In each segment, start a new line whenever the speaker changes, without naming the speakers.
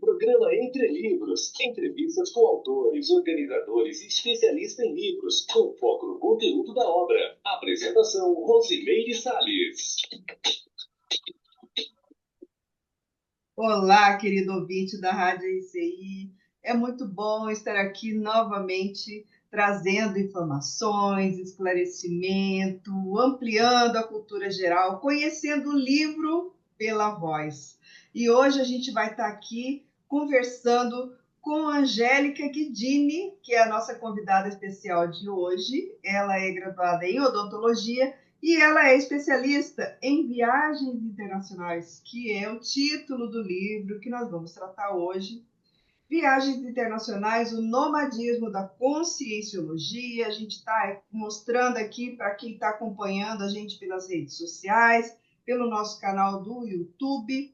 Programa Entre Livros. Entrevistas com autores, organizadores e especialistas em livros, com foco no conteúdo da obra. Apresentação: Rosimeire Salles.
Olá, querido ouvinte da Rádio ICI. É muito bom estar aqui novamente trazendo informações, esclarecimento, ampliando a cultura geral, conhecendo o livro pela voz. E hoje a gente vai estar aqui conversando com a Angélica Guidini, que é a nossa convidada especial de hoje. Ela é graduada em odontologia e ela é especialista em viagens internacionais, que é o título do livro que nós vamos tratar hoje. Viagens internacionais, o nomadismo da conscienciologia. A gente está mostrando aqui para quem está acompanhando a gente pelas redes sociais, pelo nosso canal do YouTube,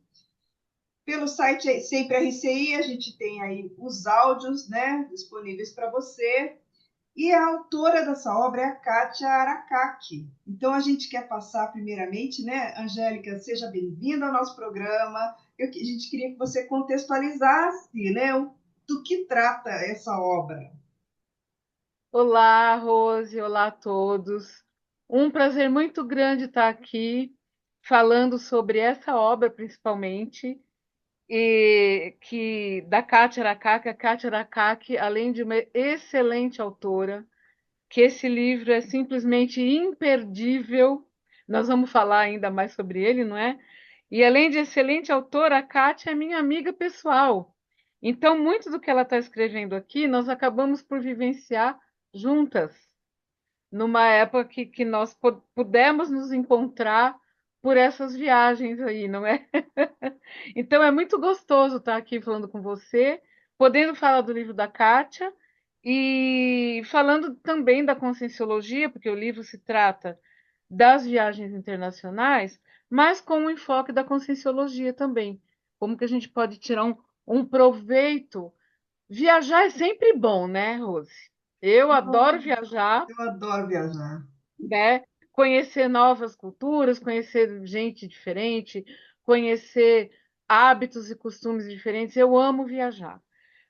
pelo site Sempre RCI. A gente tem aí os áudios, né, disponíveis para você. E a autora dessa obra é a Kátia Aracaki. Então, a gente quer passar primeiramente, né, Angélica, seja bem-vinda ao nosso programa. A gente queria que você contextualizasse, né, do que trata essa obra.
Olá, Rose, olá a todos. Um prazer muito grande estar aqui falando sobre essa obra, principalmente, e que da Kátia Aracaki. A Kátia Aracaki, além de uma excelente autora, que esse livro é simplesmente imperdível. Nós vamos falar ainda mais sobre ele, não é? E além de excelente autora, a Kátia é minha amiga pessoal. Então, muito do que ela está escrevendo aqui, nós acabamos por vivenciar juntas, numa época que nós pudemos nos encontrar por essas viagens aí, não é? Então é muito gostoso estar aqui falando com você, podendo falar do livro da Kátia e falando também da Conscienciologia, porque o livro se trata das viagens internacionais, mas com o enfoque da Conscienciologia também. Como que a gente pode tirar um proveito. Viajar é sempre bom, né, Rose? Eu adoro viajar,
Eu adoro viajar.
né? Conhecer novas culturas, conhecer gente diferente, conhecer hábitos e costumes diferentes. Eu amo viajar.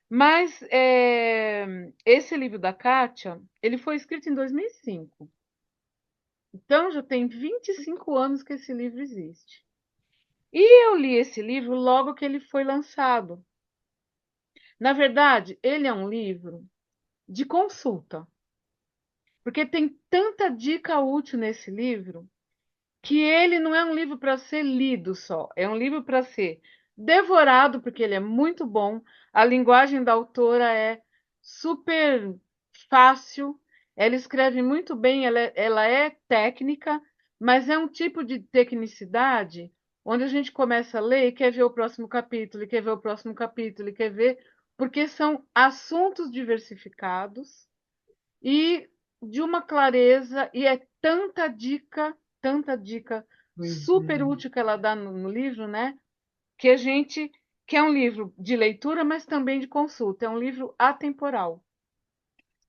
Mas esse livro da Kátia, ele foi escrito em 2005. Então já tem 25 anos que esse livro existe. E eu li esse livro logo que ele foi lançado. Na verdade, ele é um livro de consulta, porque tem tanta dica útil nesse livro que ele não é um livro para ser lido só, é um livro para ser devorado, porque ele é muito bom. A linguagem da autora é super fácil, ela escreve muito bem, ela é técnica, mas é um tipo de tecnicidade onde a gente começa a ler e quer ver o próximo capítulo, e quer ver o próximo capítulo, e quer ver, porque são assuntos diversificados e de uma clareza, e é tanta dica
Pois
super
é.
útil que ela dá no livro, né? Que a gente que é um livro de leitura, mas também de consulta. É um livro atemporal.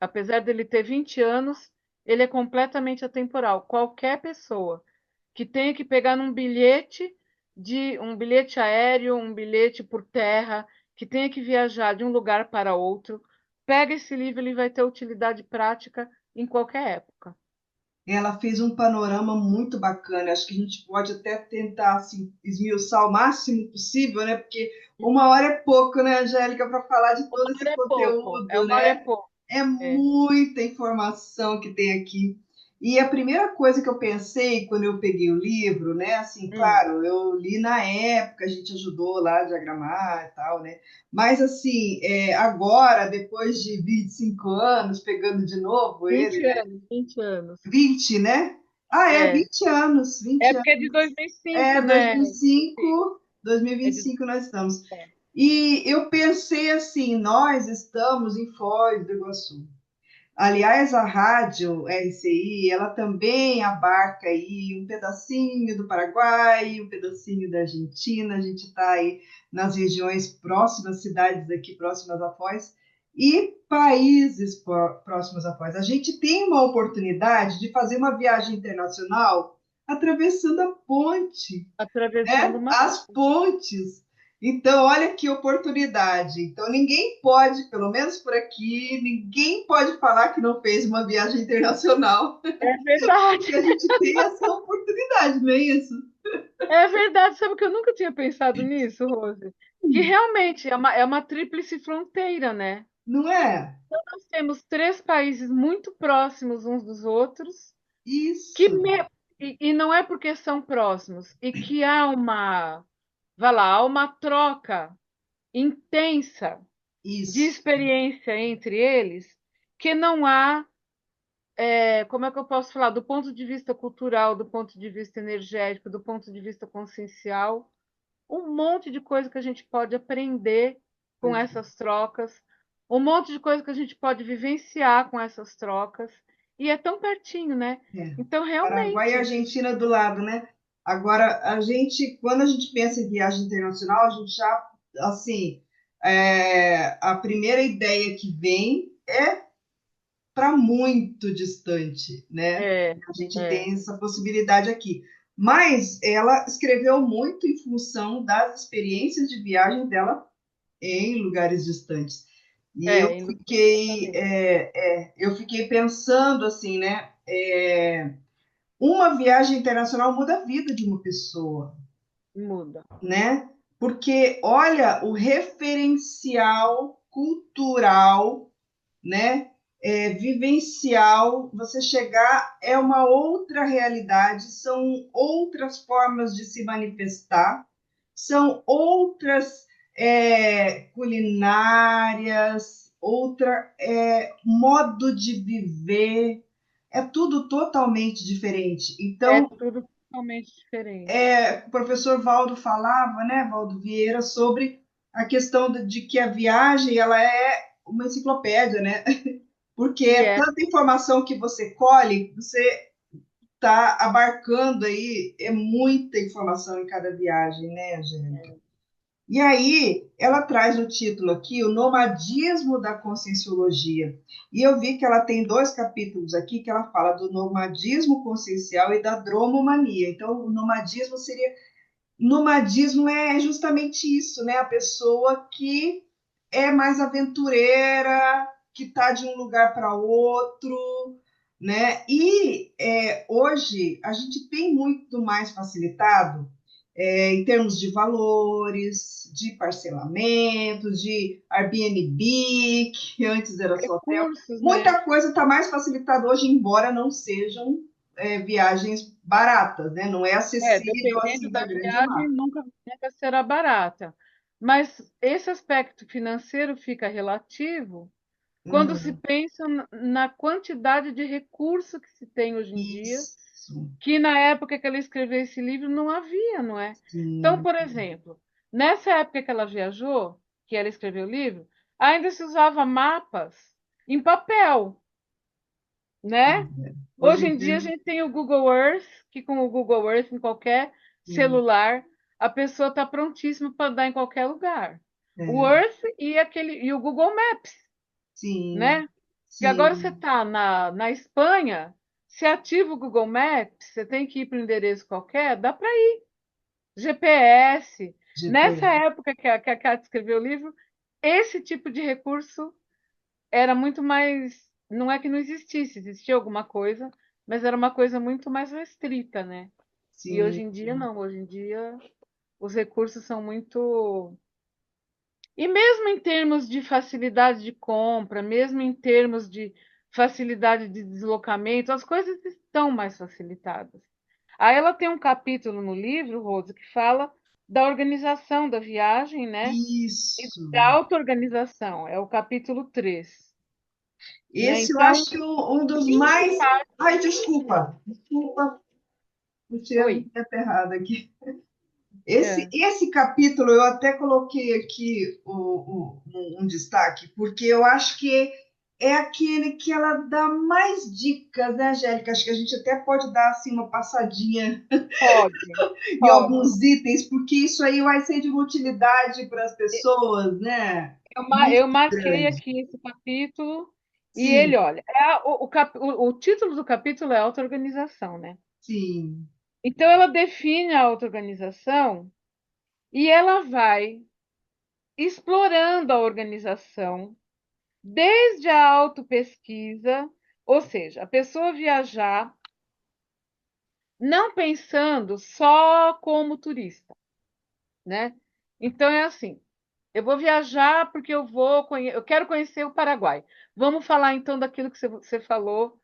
Apesar dele ter 20 anos, ele é completamente atemporal. Qualquer pessoa que tenha que pegar num bilhete de um bilhete aéreo, um bilhete por terra, que tenha que viajar de um lugar para outro, pega esse livro, ele vai ter utilidade prática em qualquer época.
Ela fez um panorama muito bacana. Acho que a gente pode até tentar assim, esmiuçar o máximo possível, né? Porque uma hora é pouco, né, Angélica, para falar de todo
Uma
esse
hora é pouco,
conteúdo,
uma hora é
né?
pouco.
É
É.
muita informação que tem aqui. E a primeira coisa que eu pensei quando eu peguei o livro, né? Assim,
Hum.
claro, eu li na época, a gente ajudou lá a diagramar e tal, né? Mas assim, agora, depois de 25 anos, pegando de novo ele,
20
né?
anos, 20 anos.
20, né? Ah, é,
É.
20 anos,
É
20
porque é de
anos.
2005,
É,
né?
2005,
É de...
2025 nós estamos. E eu pensei assim, nós estamos em Foz do Iguaçu. Aliás, a rádio RCI, ela também abarca aí um pedacinho do Paraguai, um pedacinho da Argentina. A gente está aí nas regiões próximas, cidades aqui próximas a Foz, e países próximos a Foz. A gente tem uma oportunidade de fazer uma viagem internacional atravessando a ponte,
atravessando
né?
uma.
As pontes. Então, olha que oportunidade. Então, ninguém pode, pelo menos por aqui, ninguém pode falar que não fez uma viagem internacional,
É verdade,
porque a gente tem essa oportunidade, não é isso?
é verdade. Sabe que eu nunca tinha pensado nisso, Rose? Que realmente é uma tríplice fronteira, né?
Não é?
Nós temos três países muito próximos uns dos outros, que
Isso,
me- e não é porque são próximos, e que há uma, vai lá, há uma troca intensa de
isso.
experiência entre eles, que não há, como é que eu posso falar, do ponto de vista cultural, do ponto de vista energético, do ponto de vista consciencial, um monte de coisa que a gente pode aprender com
Pois
essas trocas, um monte de coisa que a gente pode vivenciar com essas trocas, e é tão pertinho, né?
é.
Então,
Paraguai e
realmente,
Argentina do lado, né? Agora, quando a gente pensa em viagem internacional, a gente já, assim, a primeira ideia que vem é para muito distante, né?
é,
A gente
é,
tem essa possibilidade aqui. Mas ela escreveu muito em função das experiências de viagem dela em lugares distantes. E
exatamente,
eu fiquei pensando assim, né? Uma viagem internacional muda a vida de uma pessoa,
muda.
né? Porque olha o referencial cultural, né? Vivencial, você chegar é uma outra realidade, são outras formas de se manifestar, são outras culinárias, modo de viver, é tudo totalmente diferente.
É
Então,
tudo totalmente diferente.
o professor Valdo falava, né, Valdo Vieira, sobre a questão de que a viagem ela é uma enciclopédia, né? Porque
E
é
é,
tanta informação que você colhe, você está abarcando aí, é muita informação em cada viagem, né, Angélica? E aí, ela traz no título aqui o nomadismo da conscienciologia. E eu vi que ela tem dois capítulos aqui que ela fala do nomadismo consciencial e da dromomania. Então, o nomadismo é justamente isso, né? A pessoa que é mais aventureira, que está de um lugar para outro, né? E hoje a gente tem muito mais facilitado em termos de valores, de parcelamento, de Airbnb, que antes era só hotel.
recursos, né?
Muita coisa está mais facilitada hoje, embora não sejam viagens baratas, né? Não é acessível
Dependendo
assim da
da
grande
viagem,
massa.
nunca será barata. Mas esse aspecto financeiro fica relativo quando se
Uhum.
pensa na quantidade de recurso que se tem hoje em dia,
Isso,
que na época que ela escreveu esse livro não havia, não é? Então,
sim.
por exemplo, nessa época que ela viajou, que ela escreveu o livro, ainda se usava mapas em papel, né?
Hoje
Hoje
em
em dia a
dia,
gente tem o Google Earth, que com o Google Earth em qualquer
sim.
celular, a pessoa está prontíssima para andar em qualquer lugar. O
É,
Earth e o Google Maps,
sim,
né? Que agora você
sim.
está na Espanha, se ativa o Google Maps, você tem que ir para um endereço qualquer, dá para ir. GPS. Nessa
GPS.
época que a Kátia escreveu o livro, esse tipo de recurso era muito mais. Não é que não existisse, existia alguma coisa, mas era uma coisa muito mais restrita, né? E hoje
Sim.
em dia não, hoje em dia os recursos são muito. E mesmo em termos de facilidade de compra, mesmo em termos de facilidade de deslocamento, as coisas estão mais facilitadas. Aí ela tem um capítulo no livro, Rose, que fala da organização da viagem, né? E
Isso.
da auto-organização, é o capítulo 3, né?
Esse eu
Então,
acho um dos
20
mais.
páginas.
Ai, desculpa. Desculpa, puxei a
Oi.
vinheta errada aqui. Esse,
É.
esse capítulo eu até coloquei aqui um destaque, porque eu acho que é aquele que ela dá mais dicas, né, Angélica? Acho que a gente até pode dar assim uma passadinha
Pode,
em
pode.
alguns itens, porque isso aí vai ser de uma utilidade para as pessoas, né? Muito
Eu marquei
grande.
aqui esse capítulo e ele,
Sim,
olha, o título do capítulo é auto-organização, né?
sim.
Então ela define a auto-organização e ela vai. explorando a organização, desde a autopesquisa, ou seja, a pessoa viajar não pensando só como turista, né? Então é assim, eu vou viajar porque eu quero conhecer o Paraguai. Vamos falar então daquilo que você falou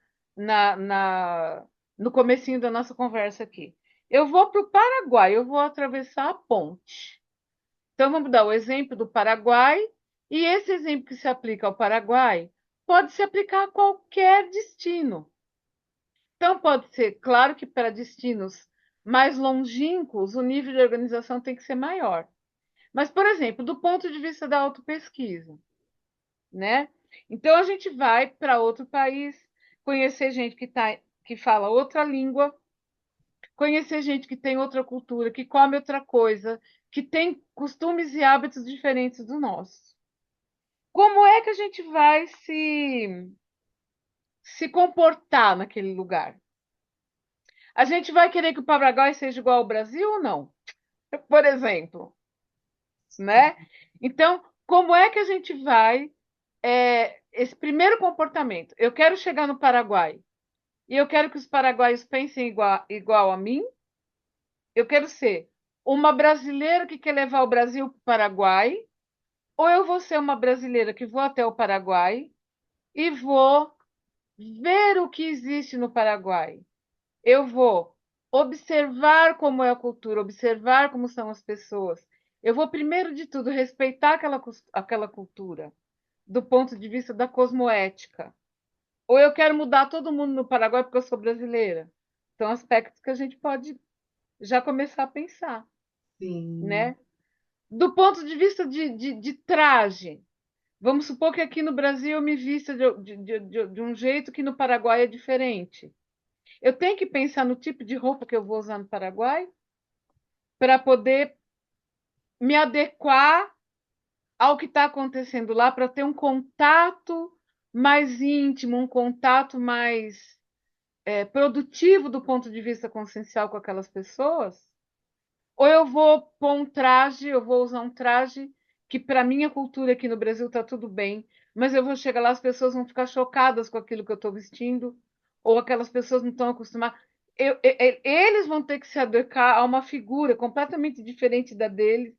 no comecinho da nossa conversa aqui. Eu vou para o Paraguai, eu vou atravessar a ponte. Então vamos dar o exemplo do Paraguai, e esse exemplo que se aplica ao Paraguai pode se aplicar a qualquer destino. Então pode ser, claro que para destinos mais longínquos, o nível de organização tem que ser maior. Mas, por exemplo, do ponto de vista da autopesquisa, né? Então a gente vai para outro país, conhecer gente que fala outra língua, conhecer gente que tem outra cultura, que come outra coisa, que tem costumes e hábitos diferentes do nosso. Como é que a gente vai se comportar naquele lugar? A gente vai querer que o Paraguai seja igual ao Brasil ou não? Por exemplo, né? Então, como é que a gente vai esse primeiro comportamento? Eu quero chegar no Paraguai e eu quero que os paraguaios pensem igual a mim. Eu quero ser uma brasileira que quer levar o Brasil para o Paraguai, ou eu vou ser uma brasileira que vou até o Paraguai e vou ver o que existe no Paraguai. Eu vou observar como é a cultura, observar como são as pessoas. Eu vou, primeiro de tudo, respeitar aquela cultura, do ponto de vista da cosmoética. Ou eu quero mudar todo mundo no Paraguai porque eu sou brasileira. São aspectos que a gente pode já começar a pensar,
Sim.
né? Do ponto de vista de traje, vamos supor que aqui no Brasil eu me vista de um jeito que no Paraguai é diferente. Eu tenho que pensar no tipo de roupa que eu vou usar no Paraguai para poder me adequar ao que está acontecendo lá, para ter um contato mais íntimo, um contato mais produtivo do ponto de vista consciencial com aquelas pessoas. Ou eu vou pôr um traje, eu vou usar um traje que para minha cultura aqui no Brasil está tudo bem, mas eu vou chegar lá, as pessoas vão ficar chocadas com aquilo que eu estou vestindo, ou aquelas pessoas não estão acostumadas. Eles vão ter que se adequar a uma figura completamente diferente da deles,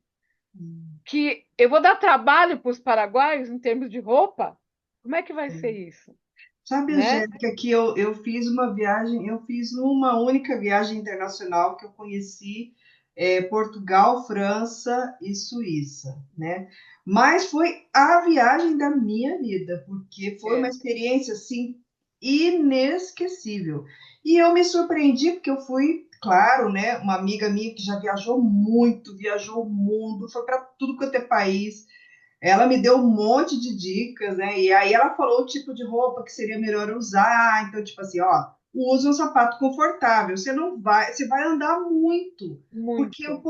que eu vou dar trabalho para os paraguaios em termos de roupa. Como é que vai ser isso,
Sabe,
né?
Angélica, que eu fiz uma viagem, eu fiz uma única viagem internacional que eu conheci Portugal, França e Suíça, né? Mas foi a viagem da minha vida, porque foi uma
É,
experiência assim inesquecível. E eu me surpreendi porque eu fui, claro, né? Uma amiga minha que já viajou muito, viajou o mundo, foi para tudo quanto é país. Ela me deu um monte de dicas, né? E aí ela falou o tipo de roupa que seria melhor usar. Então, tipo assim, ó, use um sapato confortável. Você vai andar muito, porque
muito,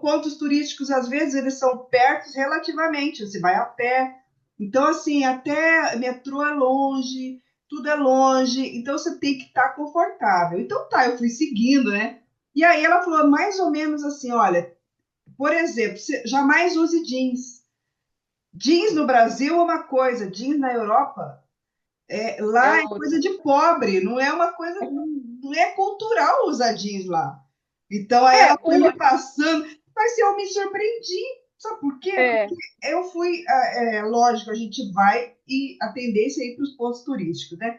pontos turísticos às vezes eles são perto relativamente. Você vai a pé. Então, assim, até metrô é longe, tudo é longe. Então, você tem que estar confortável. Então, tá, eu fui seguindo, né? E aí ela falou mais ou menos assim, olha, por exemplo, você jamais use jeans. Jeans no Brasil é uma coisa, jeans na Europa,
é
lá é coisa
outra.
de pobre, não é uma coisa, não é cultural usar jeans lá. Então aí ela foi
O,
me passando, mas eu me surpreendi, sabe por quê?
é,
Porque eu fui, lógico, a gente vai e a tendência é ir para os pontos turísticos, né?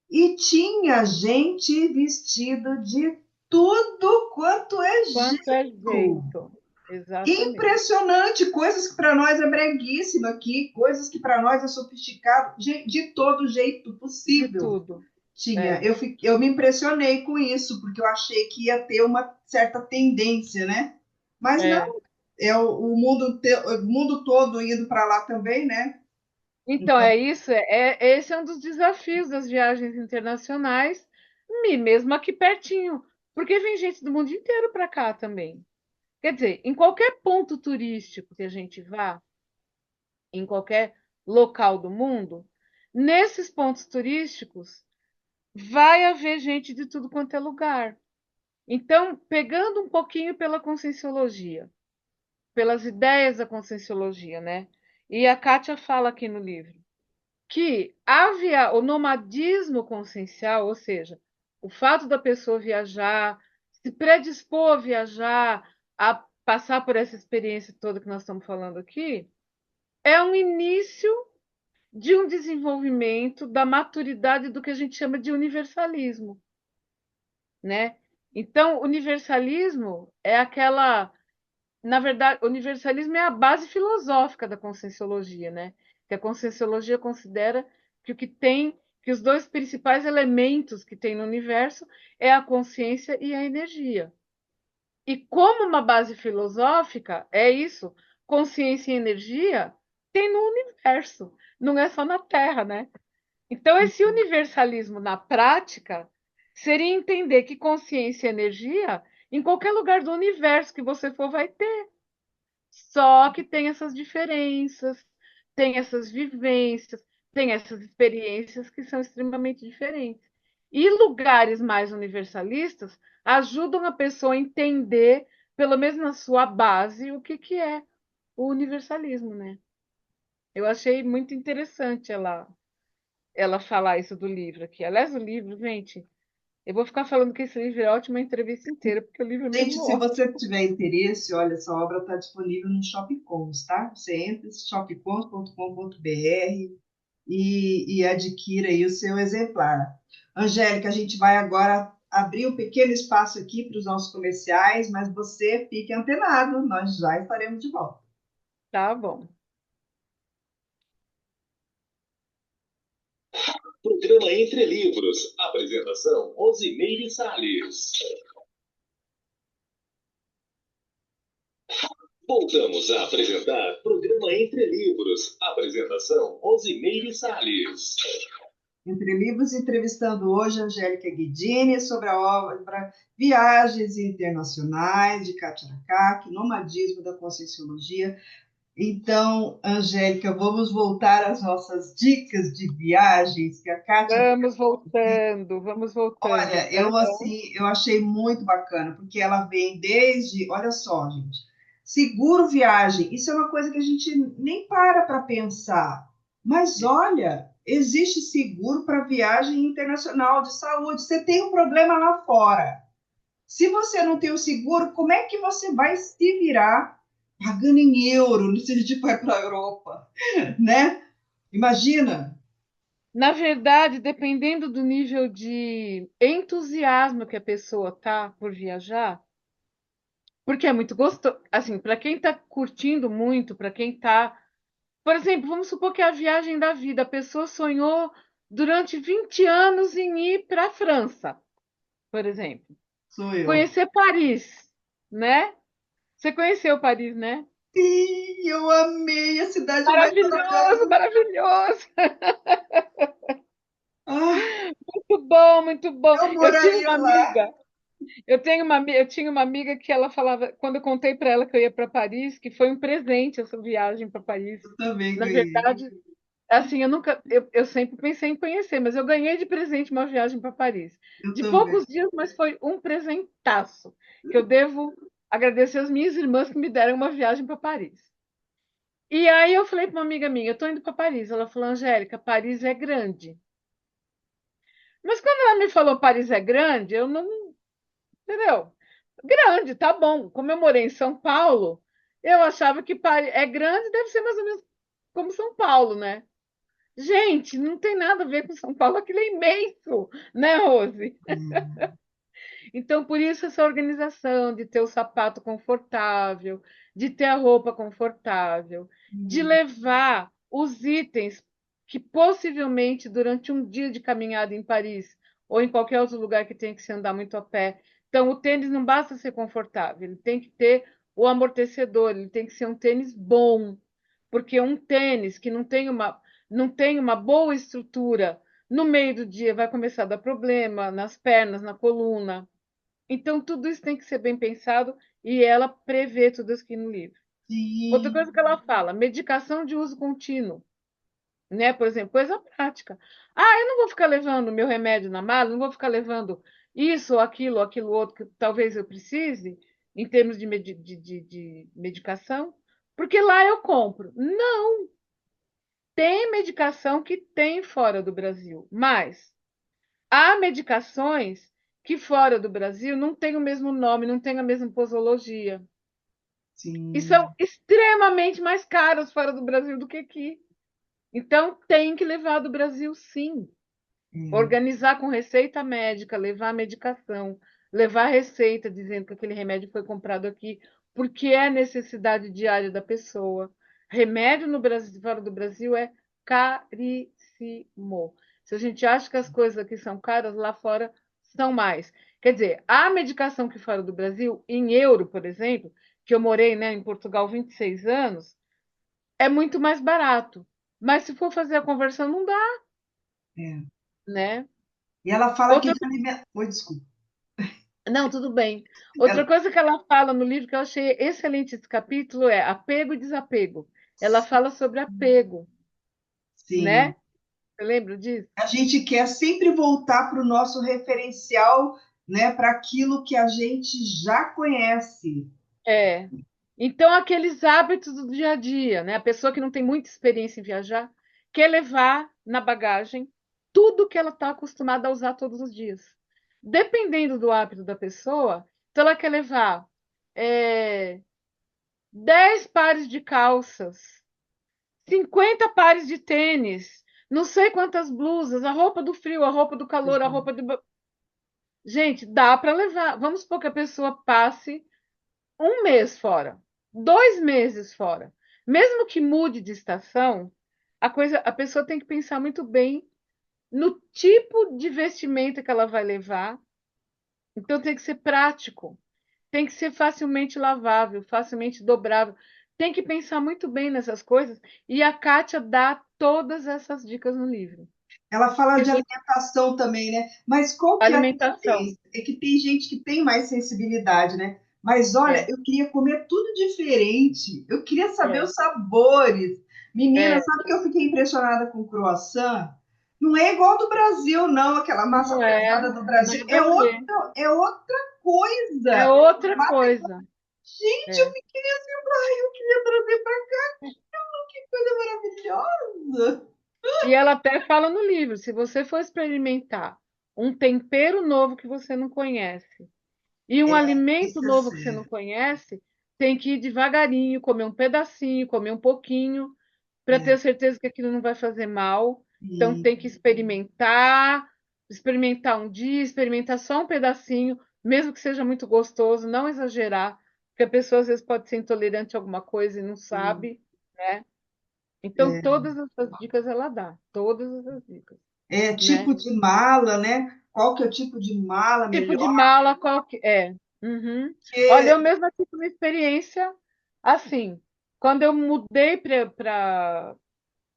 E tinha gente vestido de tudo quanto é
quanto é
jeito.
jeito. Exatamente.
Impressionante, coisas que para nós é breguíssimo aqui, coisas que para nós é sofisticado, de todo jeito
De
possível.
tudo.
Tinha,
É,
eu me impressionei com isso, porque eu achei que ia ter uma certa tendência, né? Mas
é.
não, o mundo todo indo para lá também, né?
Então,
Então,
é isso. Esse é um dos desafios das viagens internacionais, e mesmo aqui pertinho, porque vem gente do mundo inteiro para cá também. Quer dizer, em qualquer ponto turístico que a gente vá, em qualquer local do mundo, nesses pontos turísticos vai haver gente de tudo quanto é lugar. Então, pegando um pouquinho pela conscienciologia, pelas ideias da conscienciologia, né? E a Kátia fala aqui no livro que o nomadismo consciencial, ou seja, o fato da pessoa viajar, se predispor a viajar, a passar por essa experiência toda que nós estamos falando aqui, é um início de um desenvolvimento da maturidade do que a gente chama de universalismo, né? Então, universalismo é aquela, na verdade, o universalismo é a base filosófica da conscienciologia, né? Que a conscienciologia considera que o que tem, que os dois principais elementos que tem no universo é a consciência e a energia. E como uma base filosófica, é isso, consciência e energia tem no universo, não é só na Terra, né? Então, esse universalismo na prática seria entender que consciência e energia, em qualquer lugar do universo que você for, vai ter. Só que tem essas diferenças, tem essas vivências, tem essas experiências que são extremamente diferentes. E lugares mais universalistas ajudam a pessoa a entender, pelo menos na sua base, o que, que é o universalismo, né? Eu achei muito interessante ela falar isso do livro aqui. Aliás, o livro, gente, eu vou ficar falando que esse livro é ótimo a entrevista inteira, porque o livro é
Gente,
mesmo
se
ótimo.
você tiver interesse, olha, essa obra está disponível no Shopcons, tá? Você entra em shopcons.com.br e adquira aí o seu exemplar. Angélica, a gente vai agora abrir um pequeno espaço aqui para os nossos comerciais, mas você fique antenado, nós já estaremos de volta.
Tá bom.
Programa Entre Livros. Apresentação: Rosimeire Salles. Voltamos a apresentar Programa Entre Livros. Apresentação: Rosimeire Salles.
Entre Livros, entrevistando hoje a Angélica Guidini sobre a obra Viagens Internacionais, de Kátia Nakak, Nomadismo da Conscienciologia. Então, Angélica, vamos voltar às nossas dicas de viagens que a Kátia.
Vamos voltando.
Olha, eu assim, eu achei muito bacana, porque ela vem desde, olha só, gente, seguro viagem, isso é uma coisa que a gente nem para pensar. Mas olha, existe seguro para viagem internacional de saúde. Você tem um problema lá fora. Se você não tem o seguro, como é que você vai se virar pagando em euro se a gente vai para a Europa, né? Imagina.
Na verdade, dependendo do nível de entusiasmo que a pessoa tá por viajar, porque é muito gostoso, assim, para quem está curtindo muito, para quem está, por exemplo, vamos supor que é a viagem da vida, a pessoa sonhou durante 20 anos em ir para a França, por exemplo,
Sou eu.
conhecer Paris, né? Você conheceu Paris, né?
Sim, eu amei a cidade mais
Maravilhoso,
maravilhosa.
maravilhoso.
Ah,
Muito bom, muito bom.
eu
Eu tinha
moraria
uma
lá.
amiga. Eu tinha uma amiga que ela falava, quando eu contei para ela que eu ia para Paris, que foi um presente essa viagem para Paris.
Eu também
Na
ganhei.
verdade, assim, eu sempre pensei em conhecer, mas eu ganhei de presente uma viagem para Paris.
Eu
De
também.
poucos dias, mas foi um presentaço, que eu devo agradecer às minhas irmãs que me deram uma viagem para Paris. E aí eu falei para uma amiga minha, eu estou indo para Paris. Ela falou, Angélica, Paris é grande. Mas quando ela me falou Paris é grande, eu não, entendeu? Grande, tá bom. Como eu morei em São Paulo, eu achava que Paris é grande, deve ser mais ou menos como São Paulo, né? Gente, não tem nada a ver com São Paulo, aquilo é imenso, né, Rose?
Hum,
Então, por isso essa organização de ter o sapato confortável, de ter a roupa confortável, de
hum,
levar os itens que possivelmente durante um dia de caminhada em Paris ou em qualquer outro lugar que tenha que se andar muito a pé. Então, o tênis não basta ser confortável, ele tem que ter o amortecedor, ele tem que ser um tênis bom, porque um tênis que não tem uma boa estrutura no meio do dia vai começar a dar problema nas pernas, na coluna. Então, tudo isso tem que ser bem pensado e ela prevê tudo isso aqui no livro. Outra
sim,
coisa que ela fala, medicação de uso contínuo, né? Por exemplo, coisa prática. Ah, eu não vou ficar levando meu remédio na mala, não vou ficar levando isso, ou aquilo outro que talvez eu precise. em termos de medicação, porque lá eu compro. Não, tem medicação que tem fora do Brasil, mas há medicações que fora do Brasil não têm o mesmo nome, não têm a mesma posologia. E são
Sim.
extremamente mais caras fora do Brasil do que aqui. Então, tem que levar do Brasil, sim.
É.
Organizar com receita médica, levar a medicação, levar a receita dizendo que aquele remédio foi comprado aqui, porque é necessidade diária da pessoa. Remédio no Brasil, fora do Brasil é caríssimo. Se a gente acha que as coisas aqui são caras, lá fora são mais. Quer dizer, a medicação que fora do Brasil, em euro, por exemplo, que eu morei, né, em Portugal 26 anos, é muito mais barato. Mas se for fazer a conversão, não dá,
É.
né?
E ela fala aqui
Outra
de alimento. Oi, desculpa.
Não, tudo bem. Outra
Ela...
coisa que ela fala no livro que eu achei excelente esse capítulo é apego e desapego. Ela fala sobre apego,
Sim.
né? Você lembra disso?
A gente quer sempre voltar para o nosso referencial, né, para aquilo que a gente já conhece.
É. Então, aqueles hábitos do dia a dia, né? A pessoa que não tem muita experiência em viajar quer levar na bagagem tudo que ela está acostumada a usar todos os dias. Dependendo do hábito da pessoa, então ela quer levar é, 10 pares de calças, 50 pares de tênis, não sei quantas blusas, a roupa do frio, a roupa do calor, a roupa do. Gente, dá para levar. Vamos supor que a pessoa passe um mês fora, 2 meses fora. Mesmo que mude de estação, a pessoa tem que pensar muito bem no tipo de vestimenta que ela vai levar. Então tem que ser prático, tem que ser facilmente lavável, facilmente dobrável. Tem que pensar muito bem nessas coisas. E a Kátia dá todas essas dicas no livro.
Ela fala
Que a
de
gente,
alimentação também, né? Mas qual que é a
alimentação.
diferença? É que tem gente que tem mais sensibilidade, né? Mas olha,
É,
eu queria comer tudo diferente. Eu queria saber
é,
os sabores. Menina,
é.
sabe que eu fiquei impressionada com o croissant? Não é igual do Brasil, não, aquela massa
Não é
pesada do Brasil.
nada a ver.
É outra
É
coisa.
outra coisa.
Gente, eu
É.
fiquei assim, ai, eu queria trazer para cá. Que coisa maravilhosa.
E ela até fala no livro, se você for experimentar um tempero novo que você não conhece e um alimento
Isso é
novo que você não
sério.
conhece, tem que ir devagarinho, comer um pedacinho, comer um pouquinho, para
É,
ter certeza que aquilo não vai fazer mal. Então
sim,
tem que experimentar, experimentar um dia, experimentar só um pedacinho, mesmo que seja muito gostoso, não exagerar, porque a pessoa às vezes pode ser intolerante a alguma coisa e não
sim.
sabe, né? Então
É.
todas essas dicas ela dá, todas essas dicas,
É,
né?
tipo de mala, né? Qual que é o tipo de mala
Tipo
melhor?
de mala qual que é? Uhum. Olha,
Porque,
eu mesma tive uma experiência assim, quando eu mudei para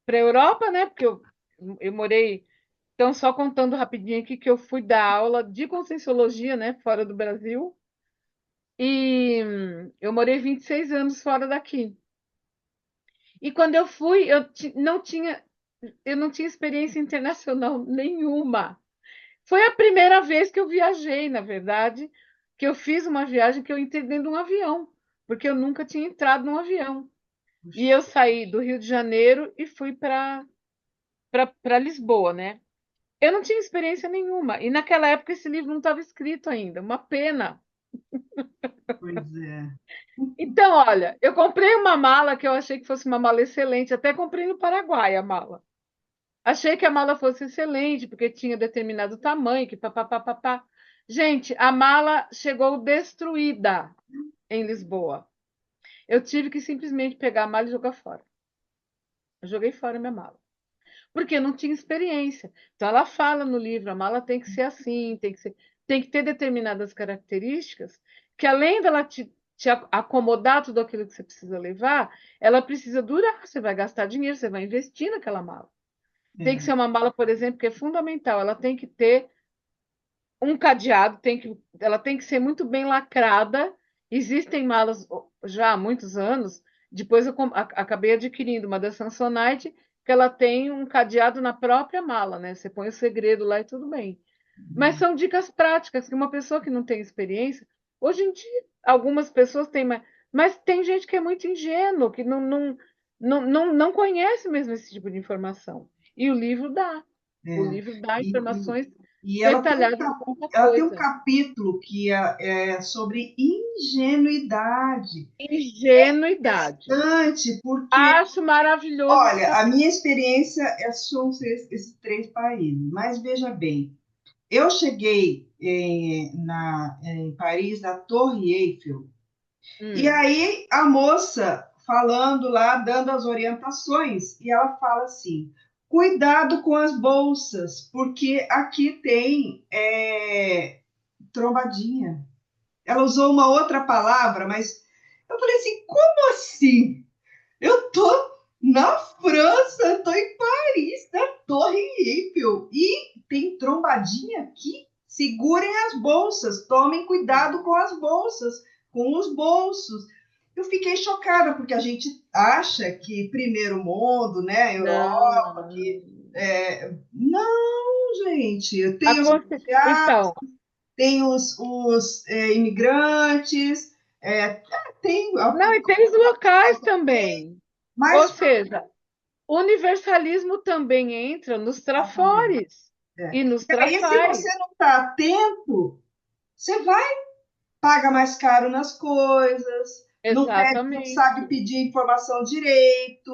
a Europa, né? Porque eu morei. Então, só contando rapidinho aqui que eu fui dar aula de Conscienciologia, né? Fora do Brasil. E eu morei 26 anos fora daqui. E quando eu fui, eu não tinha experiência internacional nenhuma. Foi a primeira vez que eu viajei, na verdade, que eu fiz uma viagem que eu entrei dentro de um avião, porque eu nunca tinha entrado num avião. E
puxa,
eu saí do Rio de Janeiro e fui para Lisboa, né? Eu não tinha experiência nenhuma. E naquela época esse livro não estava escrito ainda, uma pena.
pois é.
Então, olha, eu comprei uma mala que eu achei que fosse uma mala excelente, até comprei no Paraguai a mala. Achei que a mala fosse excelente, porque tinha determinado tamanho, que papapá. Gente, a mala chegou destruída em Lisboa. Eu tive que simplesmente pegar a mala e jogar fora. Eu joguei fora minha mala. Porque eu não tinha experiência. Então ela fala no livro, a mala tem que ser assim, tem que ter determinadas características que além dela te acomodar tudo aquilo que você precisa levar, ela precisa durar. Você vai gastar dinheiro, você vai investir naquela mala. Tem que
É.
ser uma mala, por exemplo, que é fundamental. Ela tem que ter um cadeado, ela tem que ser muito bem lacrada. Existem malas já há muitos anos. Depois eu acabei adquirindo uma da Samsonite, que ela tem um cadeado na própria mala, né? Você põe o segredo lá e tudo bem. Mas são dicas práticas que uma pessoa que não tem experiência, hoje em dia algumas pessoas têm, mas tem gente que é muito ingênuo, que não conhece mesmo esse tipo de informação. E o livro dá. O
É.
livro dá
E,
informações
e
detalhadas de muita
ela tem um
coisa.
capítulo que é sobre ingenuidade.
Ingenuidade.
Interessante, porque,
Acho maravilhoso esse
olha, a
capítulo.
minha experiência são esses três países, mas veja bem, eu cheguei em Paris, na Torre Eiffel, e
Hum,
aí a moça falando lá, dando as orientações, e ela fala assim: cuidado com as bolsas, porque aqui tem trombadinha. Ela usou uma outra palavra, mas eu falei assim: como assim? Eu tô na França, tô em Paris, na Torre Eiffel, e tem trombadinha aqui. Segurem as bolsas, tomem cuidado com as bolsas, com os bolsos. Eu fiquei chocada, porque a gente acha que primeiro mundo, né,
não,
Europa, que. Não, gente, tem os refugiados,
Então,
tem os imigrantes, tem.
não, e tem os locais também. Ou
Mas
seja, o universalismo também entra nos
exatamente.
trafores
É.
e nos
E aí, se
trafais.
você não está atento, você vai paga mais caro nas coisas, não pede, não sabe
Exatamente.
pedir informação direito,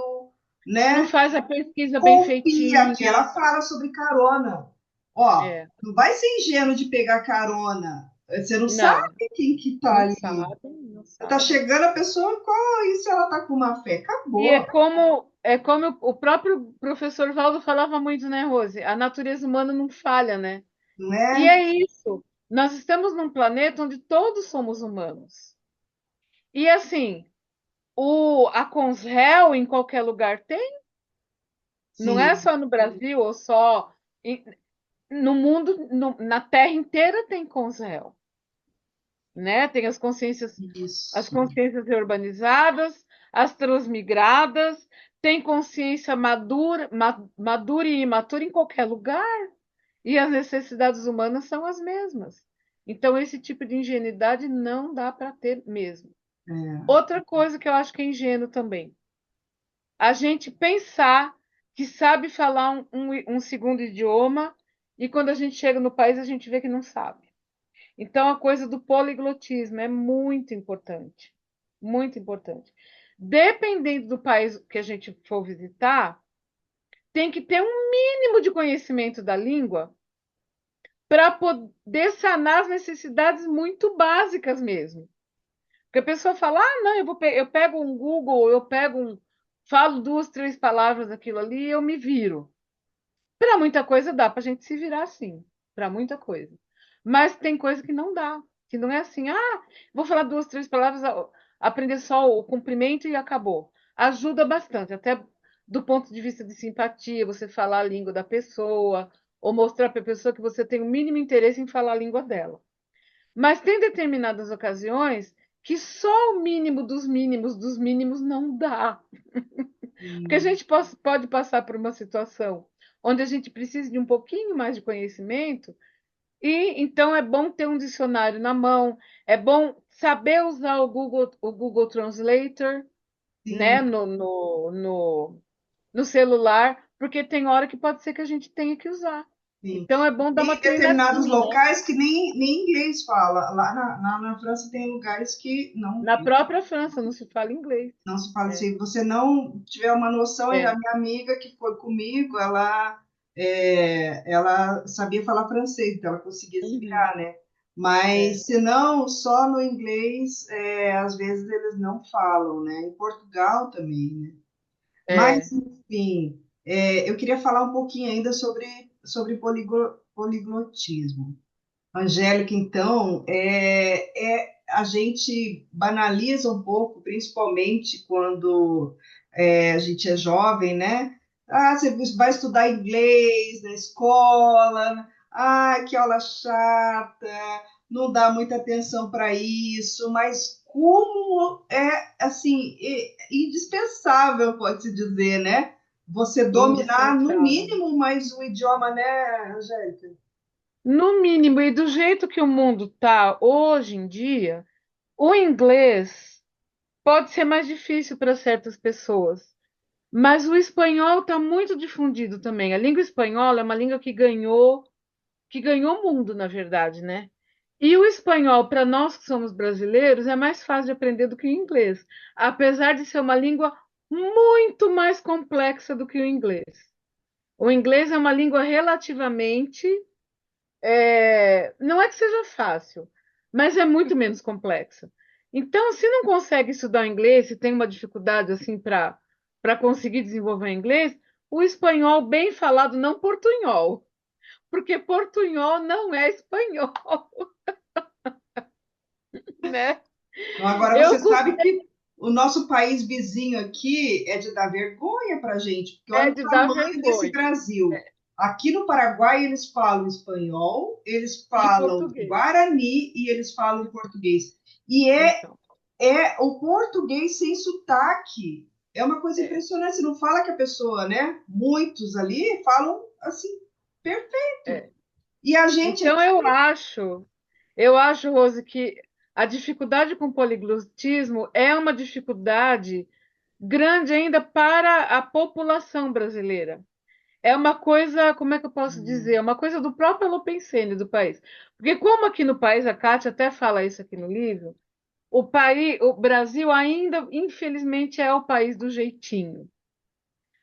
Não
né?
faz a pesquisa bem
Confia aqui.
feitinha.
Ela fala sobre carona. Ó,
É,
não vai ser ingênuo de pegar carona. Você não sabe
não,
quem que tá
não
ali.
sabe, não
Tá
sabe.
chegando a pessoa, qual e se ela tá com má fé?
E
Acabou,
é como o próprio professor Valdo falava muito, né, Rose? A natureza humana não falha, né?
não
E
é?
é isso. Nós estamos num planeta onde todos somos humanos. E assim, a Consul em qualquer lugar tem, não é
Sim,
só no Brasil ou só no mundo, na Terra inteira tem Consul, né? Tem as
isso.
consciências urbanizadas, as transmigradas, tem consciência madura, madura e imatura em qualquer lugar, e as necessidades humanas são as mesmas. Então, esse tipo de ingenuidade não dá para ter mesmo.
É,
Outra coisa que eu acho que é ingênuo também, a gente pensar que sabe falar um segundo idioma e quando a gente chega no país a gente vê que não sabe. Então, a coisa do poliglotismo é muito importante. Muito importante. Dependendo do país que a gente for visitar, tem que ter um mínimo de conhecimento da língua para poder sanar as necessidades muito básicas mesmo. Porque a pessoa fala, ah, não, eu pego um Google, falo duas, três palavras daquilo ali e eu me viro. Para muita coisa dá para a gente se virar assim, para muita coisa. Mas tem coisa que não dá, que não é assim, ah, vou falar duas, três palavras, aprender só o cumprimento e acabou. Ajuda bastante, até do ponto de vista de simpatia, você falar a língua da pessoa, ou mostrar para a pessoa que você tem o mínimo interesse em falar a língua dela. Mas tem determinadas ocasiões que só o mínimo dos mínimos não dá. Porque a
sim,
gente pode passar por uma situação onde a gente precisa de um pouquinho mais de conhecimento, e então é bom ter um dicionário na mão, é bom saber usar o Google Translator, né,
sim.
no celular, porque tem hora que pode ser que a gente tenha que usar.
Sim.
Então é bom dar uma
Tem determinados
treinadinha, né?
locais que nem inglês fala. Lá na França tem lugares que
Na própria França não se fala inglês.
não se fala.
É,
Se você não tiver uma noção, a
é.
minha amiga que foi comigo, ela sabia falar francês, então ela conseguia se
Uhum,
virar, né?
é.
Mas se não, só no inglês, às vezes eles não falam, né? Em Portugal também, né? Mas,
É.
enfim, eu queria falar um pouquinho ainda sobre poliglotismo. Angélica, então, a gente banaliza um pouco, principalmente quando a gente é jovem, né? Ah, você vai estudar inglês na escola, ah, que aula chata, não dá muita atenção para isso, mas como é, assim, indispensável, pode-se dizer, né? Você dominar, no
Indispensável.
mínimo, mais um idioma, né, Angélica?
No mínimo, e do jeito que o mundo está hoje em dia, O inglês pode ser mais difícil para certas pessoas, mas o espanhol está muito difundido também. A língua espanhola é uma língua que ganhou o mundo, na verdade, né? E o espanhol, para nós que somos brasileiros, é mais fácil de aprender do que o inglês, apesar de ser uma língua muito mais complexa do que o inglês. O inglês é uma língua relativamente, não é que seja fácil, mas é muito menos complexa. Então, se não consegue estudar o inglês, se tem uma dificuldade assim para conseguir desenvolver o inglês, o espanhol bem falado, não portunhol, porque portunhol não é espanhol, né?
Então, agora
Eu
você
cus-
sabe que o nosso país vizinho aqui é de dar vergonha para a gente, porque olha
É
o
de dar
tamanho desse
vergonha.
Brasil. Aqui no Paraguai eles falam espanhol, eles
E
falam
português.
guarani e eles falam português. E
Então,
é o português sem sotaque. É uma coisa
é.
impressionante. Você não fala que a pessoa, né? Muitos ali falam assim, perfeito.
É.
E a gente
Então,
aqui,
eu acho, Rose, que a dificuldade com o poliglotismo é uma dificuldade grande ainda para a população brasileira. É uma coisa, como é que eu posso dizer? É uma coisa do próprio Holopensene do país. Porque como aqui no país, a Kátia até fala isso aqui no livro, o Brasil ainda, infelizmente, é o país do jeitinho.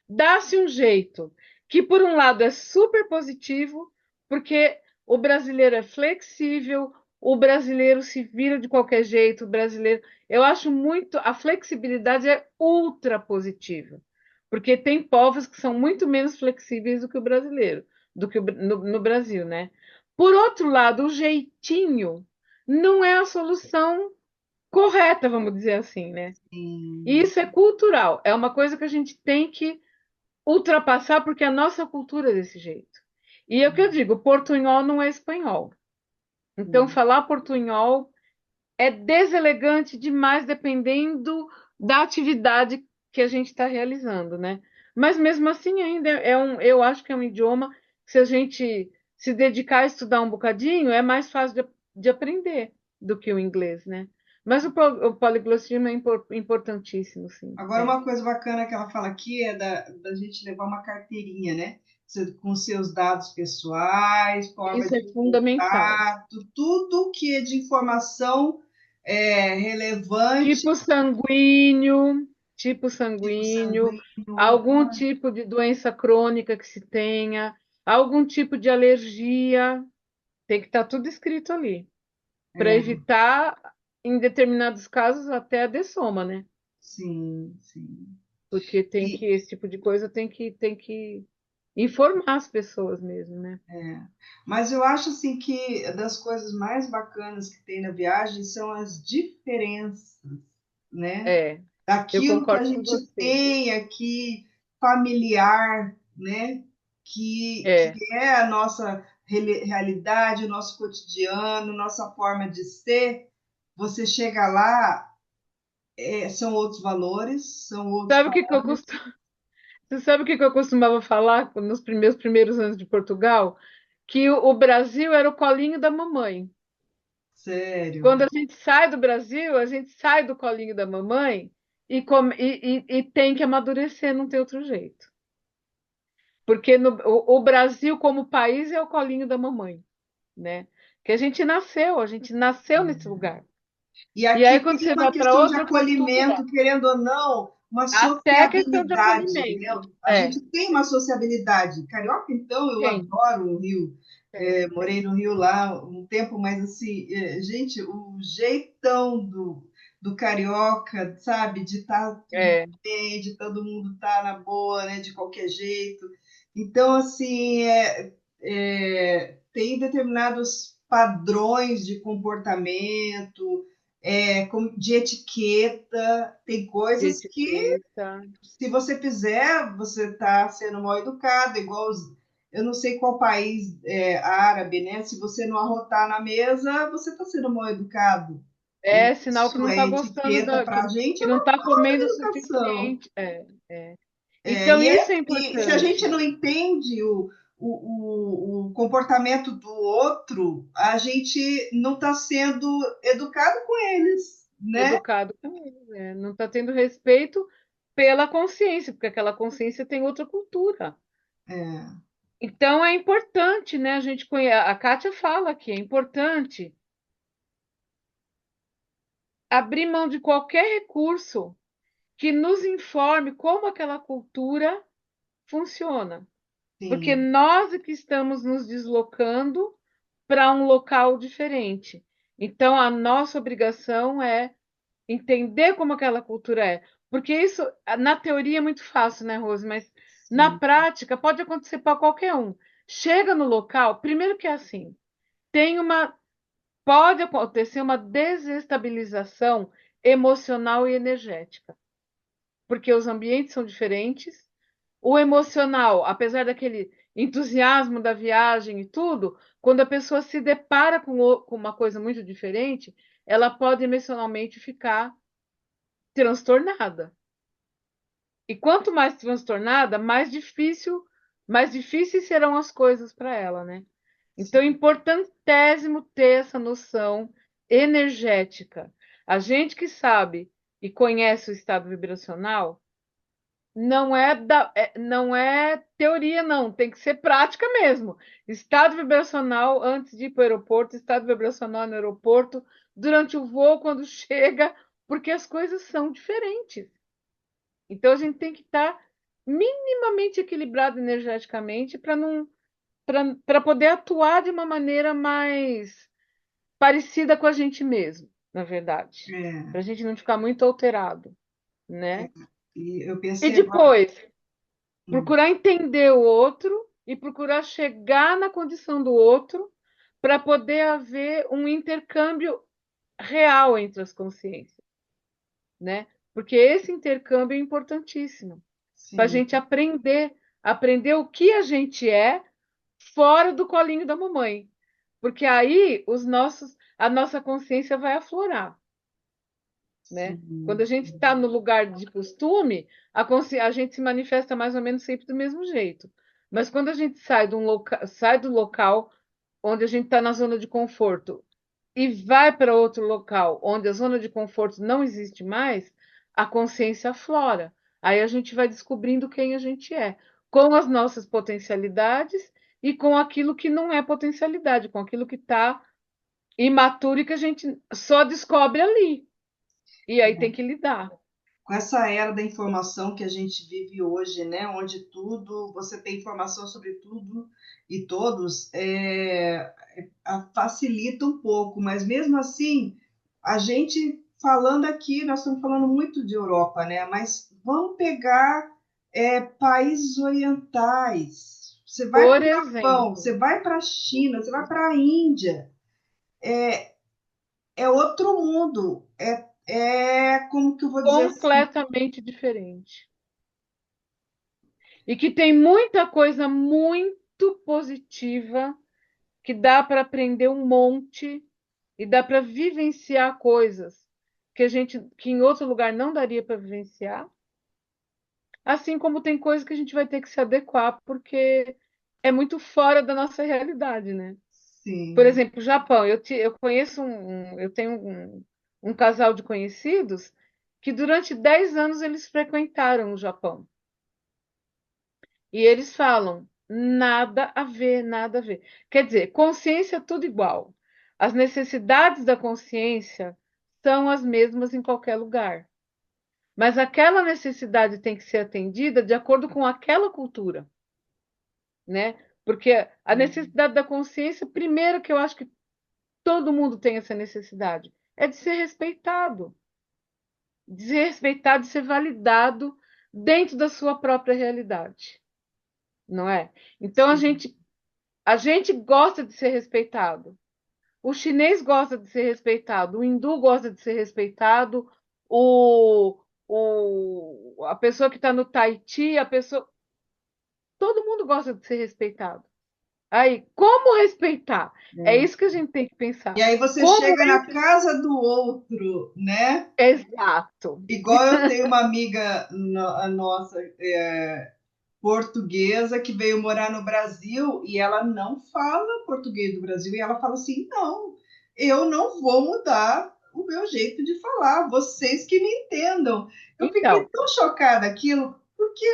Dá-se um jeito, que por um lado é super positivo, porque o brasileiro é flexível, o brasileiro se vira de qualquer jeito, o brasileiro. Eu acho muito. A flexibilidade é ultra positiva, porque tem povos que são muito menos flexíveis do que o brasileiro, do que no Brasil, né? Por outro lado, o jeitinho não é a solução correta, vamos dizer assim, né? E
assim,
isso é cultural, é uma coisa que a gente tem que ultrapassar porque a nossa cultura é desse jeito. E é o que eu digo, portunhol não é espanhol. Então, falar portunhol é deselegante demais dependendo da atividade que a gente está realizando, né? Mas mesmo assim ainda eu acho que é um idioma que se a gente se dedicar a estudar um bocadinho, é mais fácil de aprender do que o inglês, né? Mas o poliglotismo é importantíssimo, sim.
agora, uma coisa bacana que ela fala aqui é da gente levar uma carteirinha, né? Com seus dados pessoais, forma
Isso é
de
fundamental.
contato, tudo que é de informação relevante,
tipo
tipo
sanguíneo,
sanguíneo.
algum tipo de doença crônica que se tenha, algum tipo de alergia, tem que estar tudo escrito ali, para
É,
evitar, em determinados casos, até a dessoma, né?
sim, sim.
Porque
E,
esse tipo de coisa tem que informar as pessoas mesmo, né?
mas eu acho assim que das coisas mais bacanas que tem na viagem são as diferenças, né?
É, eu
Daquilo que a
concordo com
gente
você.
tem aqui familiar, né? Que
É,
é a nossa realidade, o nosso cotidiano, nossa forma de ser. Você chega lá, são outros valores, são outros
sabe o que que eu costumo, você sabe o que que eu costumava falar nos primeiros anos de Portugal? Que o Brasil era o colinho da mamãe.
sério.
Quando a gente sai do Brasil, a gente sai do colinho da mamãe e tem que amadurecer, não tem outro jeito. Porque o Brasil, como país, é o colinho da mamãe, né? Que a gente nasceu nesse lugar.
E
E
aqui
aí, quando
tem
você
uma
vai para
questão de
outra cultura,
acolhimento, querendo ou não, uma
até a questão de
sociabilidade, né?
acolhimento.
A gente tem uma sociabilidade. Carioca, então, eu
Tem,
adoro o Rio.
tem.
Morei no Rio lá um tempo, mas assim, gente, o jeitão do carioca, sabe, de estar tudo
É,
bem, de todo mundo estar na boa, né, de qualquer jeito. Então, assim, tem determinados padrões de comportamento, de etiqueta, tem
de
coisas que,
etiqueta.
se você fizer, você está sendo mal educado, igual eu não sei qual país árabe, né? Se você não arrotar na mesa, você está sendo mal educado.
É sinal que
Isso
não
é
está gostando
etiqueta para a gente,
que
é
não
uma
está comendo o
educação.
suficiente. É. Então, isso é
E se a gente
importante.
não entende o comportamento do outro, a gente não está sendo educado com eles. né?
educado com ele, né? Não está tendo respeito pela consciência, porque aquela consciência tem outra cultura.
É,
Então é importante, né? A gente conhece, a Kátia fala que é importante abrir mão de qualquer recurso que nos informe como aquela cultura funciona, porque
sim,
nós é que estamos nos deslocando para um local diferente. Então a nossa obrigação é entender como aquela cultura é, porque isso na teoria é muito fácil, né, Rose? Mas na
sim,
prática pode acontecer para qualquer um. Chega no local, primeiro que é assim, tem uma pode acontecer uma desestabilização emocional e energética, porque os ambientes são diferentes. O emocional, apesar daquele entusiasmo da viagem e tudo, quando a pessoa se depara com uma coisa muito diferente, ela pode emocionalmente ficar transtornada. E quanto mais transtornada, mais difíceis serão as coisas para ela, né? Então, é
sim.
importantésimo ter essa noção energética. A gente que sabe e conhece o estado vibracional, não é teoria, não, tem que ser prática mesmo. Estado vibracional antes de ir para o aeroporto, estado vibracional no aeroporto, durante o voo, quando chega, porque as coisas são diferentes. Então a gente tem que estar minimamente equilibrado energeticamente para não para poder atuar de uma maneira mais parecida com a gente mesmo, na verdade.
É,
Para a gente não ficar muito alterado,
é.
né?
E eu
E
pensei agora.
depois,
Hum,
procurar entender o outro e procurar chegar na condição do outro para poder haver um intercâmbio real entre as consciências, né? Porque esse intercâmbio é importantíssimo para a
sim,
gente aprender o que a gente é fora do colinho da mamãe, porque aí a nossa consciência vai aflorar, né? Quando
sim,
a gente está no lugar de costume, a gente se manifesta mais ou menos sempre do mesmo jeito. Mas quando a gente sai do local onde a gente está na zona de conforto e vai para outro local onde a zona de conforto não existe mais, a consciência aflora. Aí a gente vai descobrindo quem a gente é, com as nossas potencialidades e com aquilo que não é potencialidade, com aquilo que está imaturo e que a gente só descobre ali. E aí tem
sim.
que lidar.
Com essa era da informação que a gente vive hoje, né, onde tudo, você tem informação sobre tudo e todos, facilita um pouco, mas mesmo assim, a gente falando aqui, nós estamos falando muito de Europa, né, mas vamos pegar países orientais. Você vai para
Por
o Japão,
exemplo,
você vai para a China, você vai para a Índia, é outro mundo, como que eu vou dizer assim?
completamente diferente. E que tem muita coisa muito positiva que dá para aprender um monte e dá para vivenciar coisas que em outro lugar não daria para vivenciar, assim como tem coisas que a gente vai ter que se adequar porque é muito fora da nossa realidade, né? Por
Sim.
exemplo, o Japão, eu conheço eu tenho um casal de conhecidos que durante 10 anos eles frequentaram o Japão. E eles falam, nada a ver, nada a ver. Quer dizer, consciência é tudo igual. As necessidades da consciência são as mesmas em qualquer lugar. Mas aquela necessidade tem que ser atendida de acordo com aquela cultura, né? Porque a necessidade da consciência, primeiro que eu acho que todo mundo tem essa necessidade, é de ser respeitado, de ser validado dentro da sua própria realidade, não é? Então
Sim.
a gente gosta de ser respeitado. O chinês gosta de ser respeitado, o hindu gosta de ser respeitado, a pessoa que está no Tahiti, todo mundo gosta de ser respeitado. Aí, como respeitar? É
É.
isso que a gente tem que
E
pensar.
aí você
Como
chega na casa do outro, né?
exato?
Igual eu tenho uma amiga nossa portuguesa que veio morar no Brasil e ela não fala português do Brasil e ela fala assim: não, eu não vou mudar o meu jeito de falar, vocês que me entendam. Eu fiquei
Então,
tão chocada aquilo, porque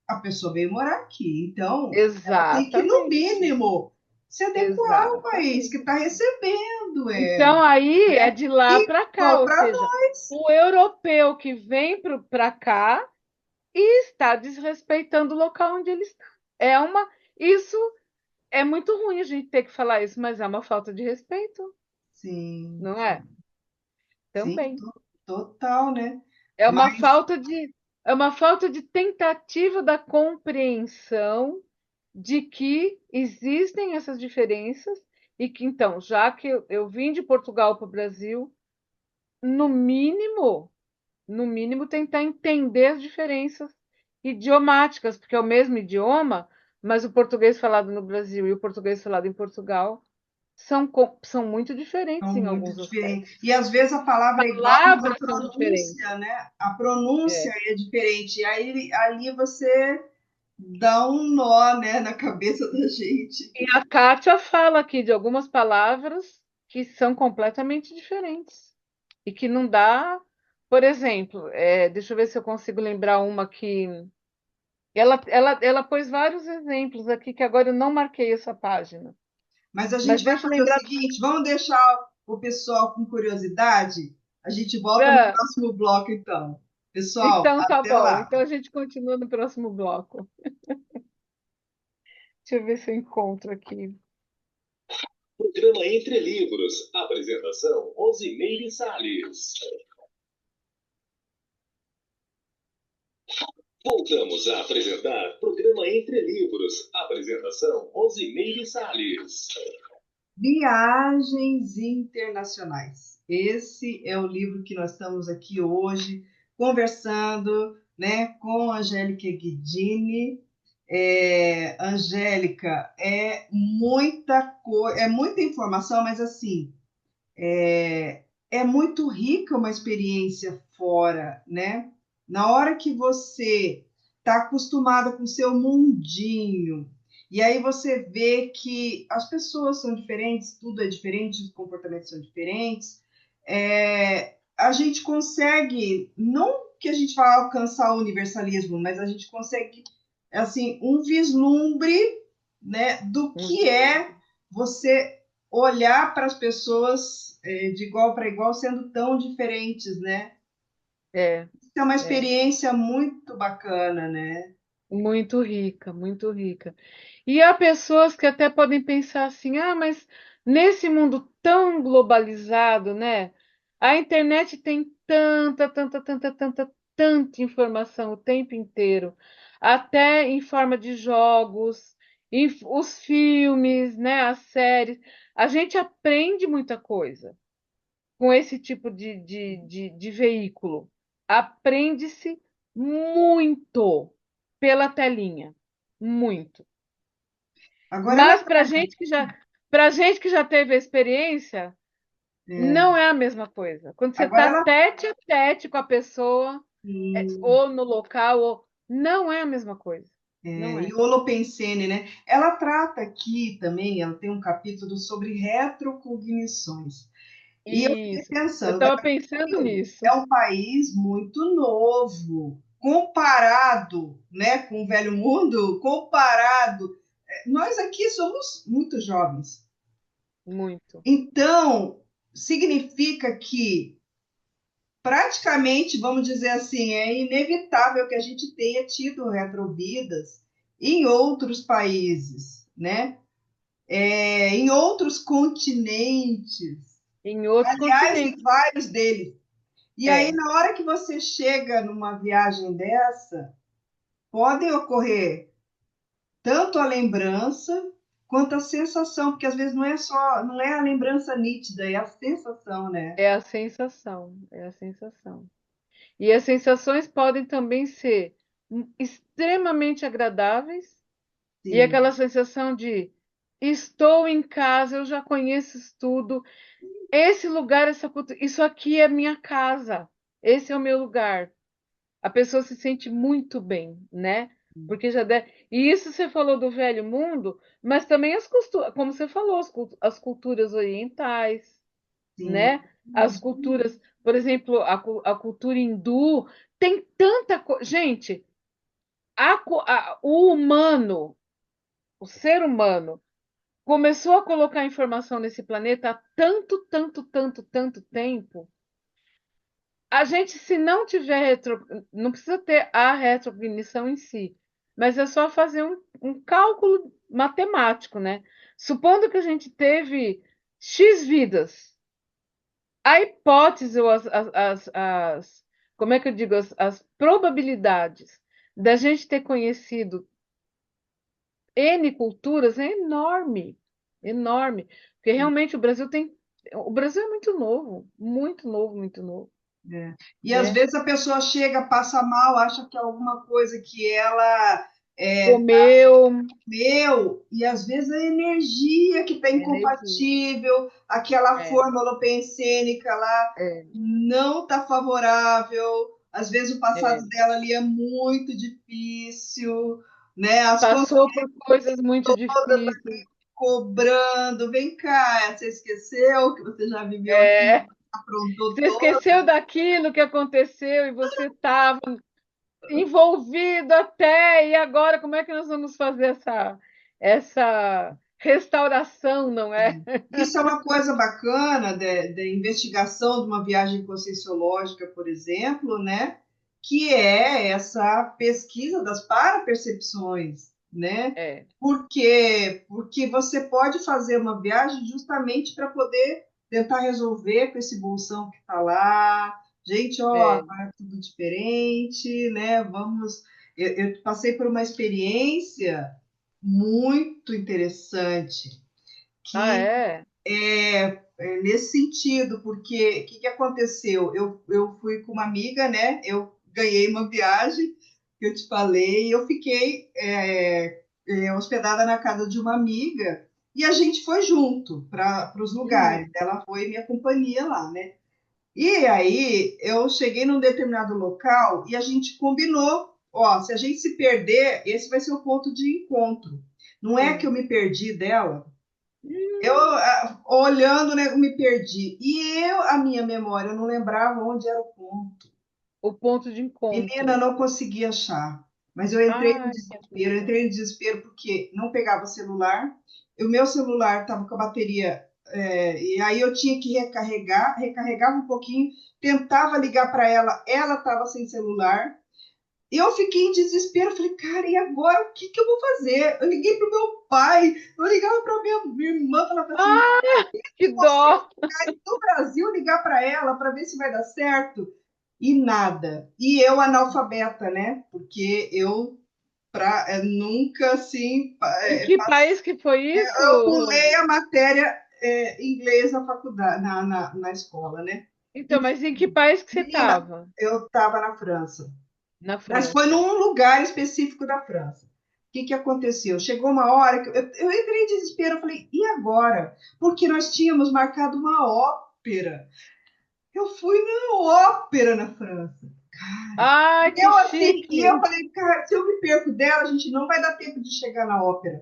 a pessoa veio morar aqui, então ela tem que, no
exatamente,
mínimo, se adequar ao país que
exatamente.
está recebendo.
Então, aí é de lá
E
para cá,
igual
ou
para
seja,
nós.
o europeu que vem para cá e está desrespeitando o local onde ele está. Isso é muito ruim a gente ter que falar isso, mas é uma falta de respeito,
Sim,
não é?
sim,
Também.
total, né?
É uma
Mas,
falta de, é uma falta de tentativa da compreensão de que existem essas diferenças e que, então, já que eu vim de Portugal para o Brasil, no mínimo, no mínimo, tentar entender as diferenças idiomáticas, porque é o mesmo idioma, mas o português falado no Brasil e o português falado em Portugal são muito diferentes
são
em
muito
alguns
diferentes.
aspectos.
E às vezes a palavra é igual, mas a
Palavras são diferentes.
pronúncia, né? A pronúncia
É.
é diferente. E aí ali você dá um nó, né, na cabeça da gente.
E a Kátia fala aqui de algumas palavras que são completamente diferentes e que não dá. Por exemplo, deixa eu ver se eu consigo lembrar uma que. Ela pôs vários exemplos aqui que agora eu não marquei essa página.
Mas a
Mas
gente vai
deixa eu
fazer o
lembrar.
seguinte: vamos deixar o pessoal com curiosidade. A gente volta no
Ah,
próximo bloco, então. Pessoal,
então tá
até
bom.
lá.
Então a gente continua no próximo bloco. Deixa eu ver se eu encontro aqui.
Programa Entre Livros. Apresentação: Rosimeire Salles. Voltamos a apresentar Programa Entre Livros. Apresentação: Rosimeire Salles.
Viagens Internacionais. Esse é o livro que nós estamos aqui hoje conversando, né, com a Angélica Guidini. Angélica, é muita informação, mas assim, é muito rica uma experiência fora, né? Na hora que você está acostumada com o seu mundinho, e aí você vê que as pessoas são diferentes, tudo é diferente, os comportamentos são diferentes, a gente consegue, não que a gente vá alcançar o universalismo, mas a gente consegue, assim, um vislumbre, né, do que é você olhar para as pessoas de igual para igual sendo tão diferentes, né?
É,
Isso é uma
é.
experiência muito bacana, né?
Muito rica, muito rica. E há pessoas que até podem pensar assim: ah, mas nesse mundo tão globalizado, né? A internet tem tanta informação o tempo inteiro, até em forma de jogos, os filmes, né? As séries. A gente aprende muita coisa com esse tipo de veículo. Aprende-se muito pela telinha, muito.
Agora ela
Mas para gente que já teve a experiência,
é,
não é a mesma coisa. Quando você
agora
está
ela
tete a tete com a pessoa, ou no local, não é a mesma coisa. Não
e
é.
o Holopensene, né? Ela trata aqui também, ela tem um capítulo sobre retrocognições. E eu fiquei
Isso. Eu
pensando,
estava pensando nisso.
é um país muito novo, comparado, né, com o velho mundo, comparado. Nós aqui somos muito jovens.
Muito.
Então, significa que praticamente, vamos dizer assim, é inevitável que a gente tenha tido retrovidas em outros países, né? Em outros continentes,
Em outros
aliás, em
continentes.
vários deles. E aí,
É,
na hora que você chega numa viagem dessa, podem ocorrer tanto a lembrança quanto a sensação, porque às vezes não é a lembrança nítida, é a sensação, né?
é a sensação, é a sensação. E as sensações podem também ser extremamente agradáveis, e
Sim.
aquela sensação de estou em casa, eu já conheço isso tudo, esse lugar, isso aqui é minha casa, esse é o meu lugar. A pessoa se sente muito bem, né? Porque E isso você falou do velho mundo, mas também como você falou, as culturas orientais,
Sim,
né? as culturas, por exemplo, a cultura hindu, tem tanta coisa. Gente, o humano, o ser humano, começou a colocar informação nesse planeta há tanto, tanto, tanto, tanto tempo. A gente, se não tiver não precisa ter a retrocognição em si, mas é só fazer um cálculo matemático, né? Supondo que a gente teve X vidas, a hipótese, ou como é que eu digo, as probabilidades da gente ter conhecido N culturas é enorme, enorme, porque realmente o Brasil é muito novo, muito novo, muito novo,
É. E às
né?
vezes a pessoa chega, passa mal, acha que é alguma coisa que ela
Comeu,
meu, e às vezes a energia que está
energia.
incompatível, aquela
É,
fórmula pensênica lá
é,
não está favorável, às vezes o
é.
passado dela ali é muito difícil, né? As contas
Passou por coisas muito difíceis.
cobrando, vem cá, você esqueceu que você já viveu aqui,
É,
aprontou
você
todo.
esqueceu daquilo que aconteceu e você estava envolvido até, e agora como é que nós vamos fazer essa restauração, não é?
Isso é uma coisa bacana da investigação de uma viagem conscienciológica, por exemplo, né? Que é essa pesquisa das parapercepções, né?
É,
Porque você pode fazer uma viagem justamente para poder tentar resolver com esse bolsão que está lá. Gente, ó,
é.
agora é tudo diferente, né? Vamos. Eu passei por uma experiência muito interessante
Ah,
que
é?
nesse sentido, porque o que aconteceu? Eu fui com uma amiga, né? Eu ganhei uma viagem, que eu te falei, e eu fiquei hospedada na casa de uma amiga, e a gente foi junto para os lugares.
Uhum.
Ela foi minha companhia lá, né? E aí eu cheguei num determinado local e a gente combinou, ó, se a gente se perder, esse vai ser o ponto de encontro. Não é que eu
Sim.
me perdi dela, eu,
Hum,
olhando, né, me perdi. E a minha memória, eu não lembrava onde era o ponto.
o ponto de
Menina,
encontro.
não conseguia achar. Mas eu entrei no
Ai, que
desespero, eu
aflição.
entrei no desespero porque não pegava celular. O meu celular estava com a bateria, e aí eu tinha que recarregar, recarregava um pouquinho, tentava ligar para ela, ela estava sem celular. Eu fiquei em desespero, falei, cara, e agora o que, que eu vou fazer? Eu liguei para o meu pai, eu ligava para minha irmã, falava assim,
Ah, que
você
dó!
no Brasil ligar para ela para ver se vai dar certo e nada. E eu analfabeta, né? Porque nunca assim
Em que país que foi isso,
eu pulei
Rose?
a matéria inglês na faculdade, na escola, né?
Então, mas em que país que você
Menina,
estava?
eu estava na França,
Na
mas foi
França.
num lugar específico da França. O que, que aconteceu? Chegou uma hora que eu entrei em desespero, eu falei, e agora? Porque nós tínhamos marcado uma ópera. Eu fui na ópera na França.
Ai, que
Eu assim, e eu
chique!
falei, cara, se eu me perco dela, a gente não vai dar tempo de chegar na ópera.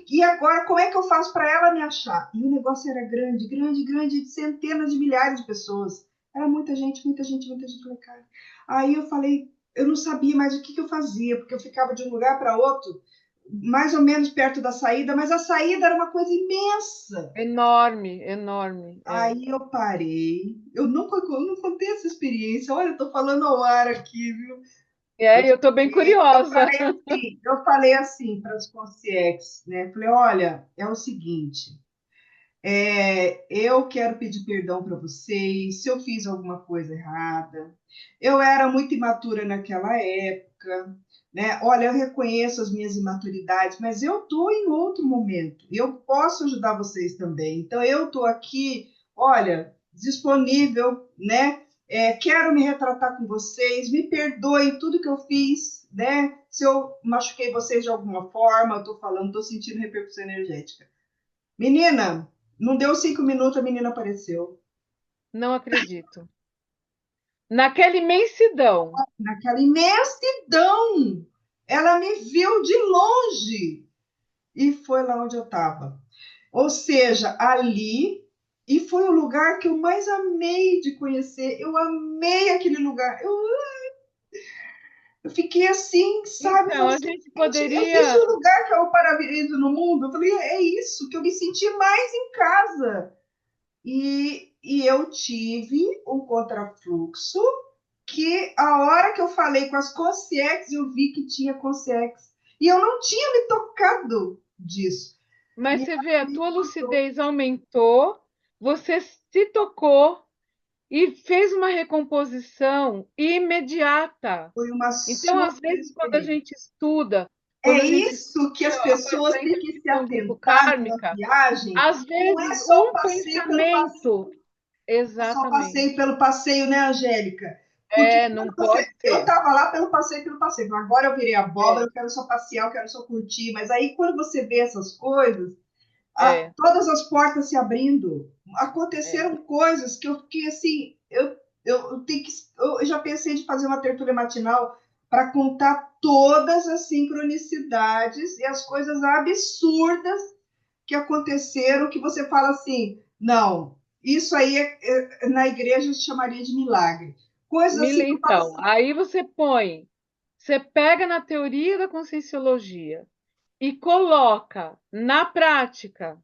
E agora, como é que eu faço para ela me achar? E o negócio era grande, grande, grande, centenas de milhares de pessoas. Era muita gente, muita gente, muita gente. Falei, cara. Aí eu falei, eu não sabia mais o que, que eu fazia, porque eu ficava de um lugar para outro, mais ou menos perto da saída, mas a saída era uma coisa imensa.
Enorme, enorme. É.
Aí eu parei. Eu não contei essa experiência. Olha, eu tô falando ao ar aqui, viu?
É, eu estou bem curiosa.
Eu falei assim para os concierges, né? Falei, olha, é o seguinte, eu quero pedir perdão para vocês se eu fiz alguma coisa errada. Eu era muito imatura naquela época, né? Olha, eu reconheço as minhas imaturidades, mas eu estou em outro momento e eu posso ajudar vocês também. Então, eu estou aqui, olha, disponível, né? Quero me retratar com vocês, me perdoem tudo que eu fiz, né? Se eu machuquei vocês de alguma forma, eu estou falando, estou sentindo repercussão energética. Menina, não deu 5 minutos, a menina apareceu.
Não acredito. Naquela imensidão.
Naquela imensidão. Ela me viu de longe e foi lá onde eu estava. Ou seja, ali. E foi o lugar que eu mais amei de conhecer. Eu amei aquele lugar. Eu fiquei assim, sabe? Eu
Então,
falei
a
assim,
gente
gente, existe
poderia.
um lugar que é o paraíso no mundo? Eu falei, é isso, que eu me senti mais em casa. E eu tive um contrafluxo que a hora que eu falei com as concierges, eu vi que tinha concierges. E eu não tinha me tocado disso.
Mas
E
você vê, a
aí
tua lucidez aumentou, você se tocou e fez uma recomposição imediata.
foi uma
Então, às
super
vezes, quando a
experiência.
gente estuda, quando
É
a gente
isso que as
faz
pessoas
a
têm que se
interpretação
atentar numa
grupo-kármica,
viagem.
às
Não é
vezes
só o
um
passeio pelo passeio,
pensamento,
não é só o
exatamente,
passeio pelo passeio, né, Angélica? Porque
não
quando
pode
eu
ser.
estava lá pelo passeio pelo passeio, agora eu virei abóbora,
É,
eu quero só passear, eu quero só curtir. Mas aí quando você vê essas coisas,
é,
todas as portas se abrindo,
é.
aconteceram coisas que eu fiquei assim, eu tenho que, eu já pensei de fazer uma tertúlia matinal para contar todas as sincronicidades e as coisas absurdas que aconteceram, que você fala assim, não, isso aí na igreja se chamaria de milagre. Coisas assim que eu falo
Então,
assim,
aí você pega na teoria da conscienciologia e coloca na prática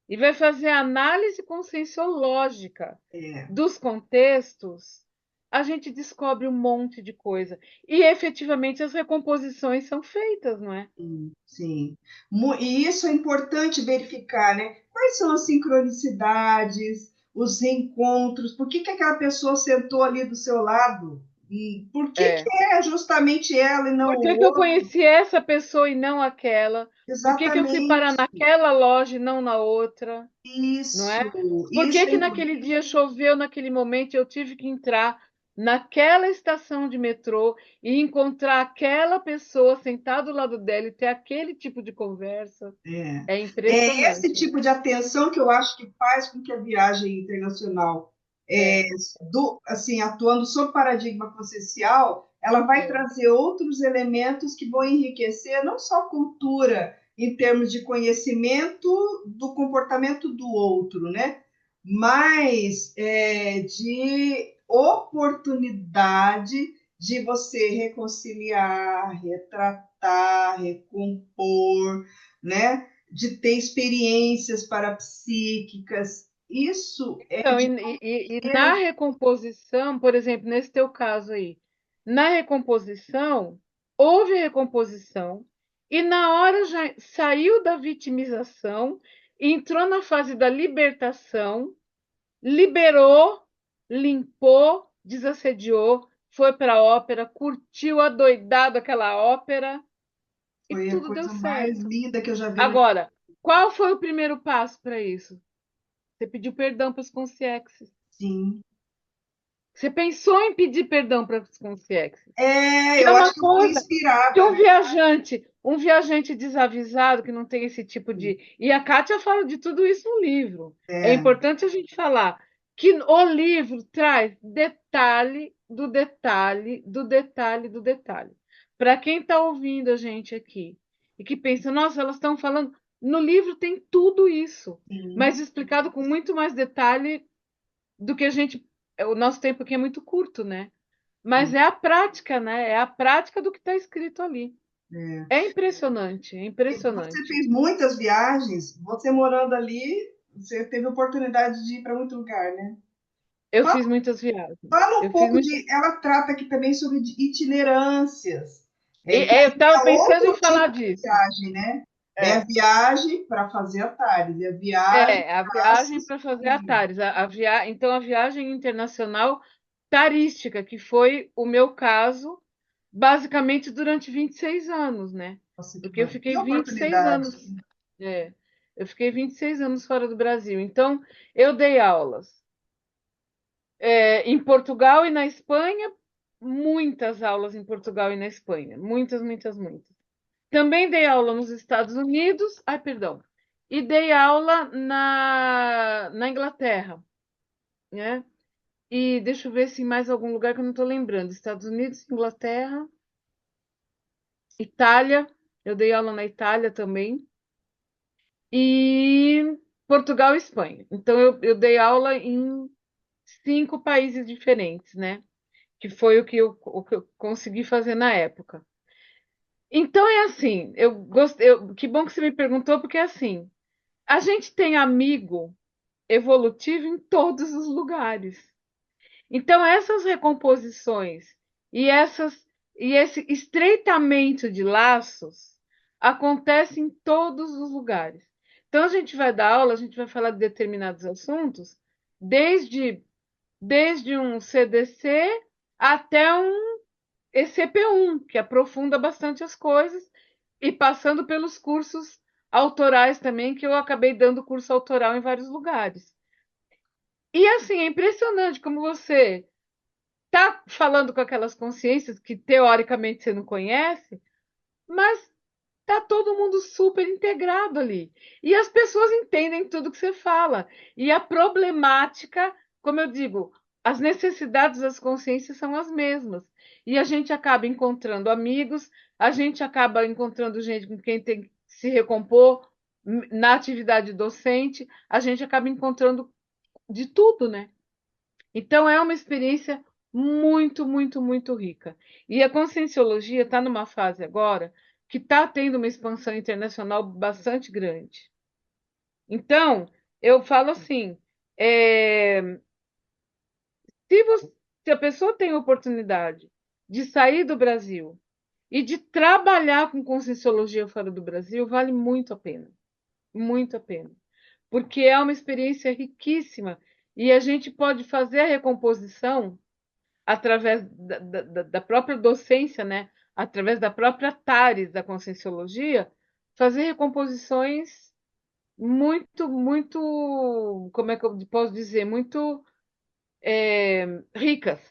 e vai fazer a análise conscienciológica
é,
dos contextos, a gente descobre um monte de coisa. E efetivamente as recomposições são feitas, não é?
sim. E isso é importante verificar, né? Quais são as sincronicidades, os reencontros, por que que aquela pessoa sentou ali do seu lado? E por que
É.
é justamente ela e não
Por
o
que que eu
outro?
conheci essa pessoa e não aquela? Por que que eu fui parar
Exatamente.
naquela loja e não na outra? Não é?
Isso,
Por que
isso é
que naquele dia choveu naquele momento e eu tive que entrar naquela estação de metrô e encontrar aquela pessoa sentada do lado dela e ter aquele tipo de conversa?
é,
É
é esse
impressionante.
tipo de atenção que eu acho que faz com que a viagem internacional,
É,
assim, atuando sob paradigma consciencial, ela vai
é.
trazer outros elementos que vão enriquecer não só a cultura em termos de conhecimento do comportamento do outro, né? Mas de oportunidade de você reconciliar, retratar, recompor, né? De ter experiências parapsíquicas. Isso é
Então,
de
e na recomposição, por exemplo, nesse teu caso aí, na recomposição, houve recomposição, e na hora já saiu da vitimização, entrou na fase da libertação, liberou, limpou, desassediou, foi para a ópera, curtiu adoidado aquela ópera e
foi a
tudo deu
coisa mais
certo.
linda que eu já vi na
Agora, qual foi o primeiro passo para isso? Você pediu perdão para os consciexes.
sim.
Você pensou em pedir perdão para os consciexes, que é
Eu acho
uma
que eu fui
coisa que
inspirada, né?
um viajante desavisado que não tem esse tipo de. E a Kátia fala de tudo isso no livro. É
É,
importante a gente falar que o livro traz detalhe do detalhe do detalhe do detalhe. Para quem está ouvindo a gente aqui e que pensa, nossa, elas estão falando. No livro tem tudo isso,
sim.
mas explicado com muito mais detalhe do que a gente. O nosso tempo aqui é muito curto, né? Mas é a prática, né? É a prática do que está escrito ali.
É.
É impressionante, é
Você
impressionante.
fez muitas viagens, você morando ali, você teve oportunidade de ir para muito lugar, né?
Eu
Fala,
fiz muitas viagens.
fala um
Eu fiz
pouco
muitas...
de. Ela trata aqui também sobre itinerâncias, que
Eu estava
é
pensando em
outro
falar
tipo de
disso.
viagem, né? É a
É,
viagem para fazer a TARES, é a viagem
a
para
viagem para
assistir
fazer
o
a
livro.
TARES. Então, a viagem internacional tarística, que foi o meu caso, basicamente durante 26 anos, né?
Nossa,
Porque eu fiquei
que
26
oportunidade.
anos. É, eu fiquei 26 anos fora do Brasil. Então, eu dei aulas em Portugal e na Espanha, muitas aulas em Portugal e na Espanha, muitas, muitas, muitas. Também dei aula nos Estados Unidos, ai, perdão, e dei aula na Inglaterra, né? E deixa eu ver se em mais algum lugar que eu não estou lembrando. Estados Unidos, Inglaterra, Itália, eu dei aula na Itália também. E Portugal e Espanha. Então, eu dei aula em 5 países diferentes, né? Que foi o que eu consegui fazer na época. Então, é assim, que bom que você me perguntou, porque é assim, a gente tem amigo evolutivo em todos os lugares. Então, essas recomposições e e esse estreitamento de laços acontece em todos os lugares. Então, a gente vai dar aula, a gente vai falar de determinados assuntos, desde, desde um CDC até um ECP1, que aprofunda bastante as coisas, e passando pelos cursos autorais também, que eu acabei dando curso autoral em vários lugares. E assim, é impressionante como você tá falando com aquelas consciências que teoricamente você não conhece, mas tá todo mundo super integrado ali. E as pessoas entendem tudo que você fala. E a problemática, como eu digo, as necessidades das consciências são as mesmas. E a gente acaba encontrando amigos, a gente acaba encontrando gente com quem tem que se recompor na atividade docente, a gente acaba encontrando de tudo, né? Então é uma experiência muito, muito, muito rica. E a conscienciologia está numa fase agora que está tendo uma expansão internacional bastante grande. Então, eu falo assim: é, se, se a pessoa tem a oportunidade de sair do Brasil e de trabalhar com conscienciologia fora do Brasil, vale muito a pena. Muito a pena. Porque é uma experiência riquíssima e a gente pode fazer a recomposição através da própria docência, né? Através da própria TARES, da Conscienciologia, fazer recomposições muito, muito, como é que eu posso dizer, muito ricas,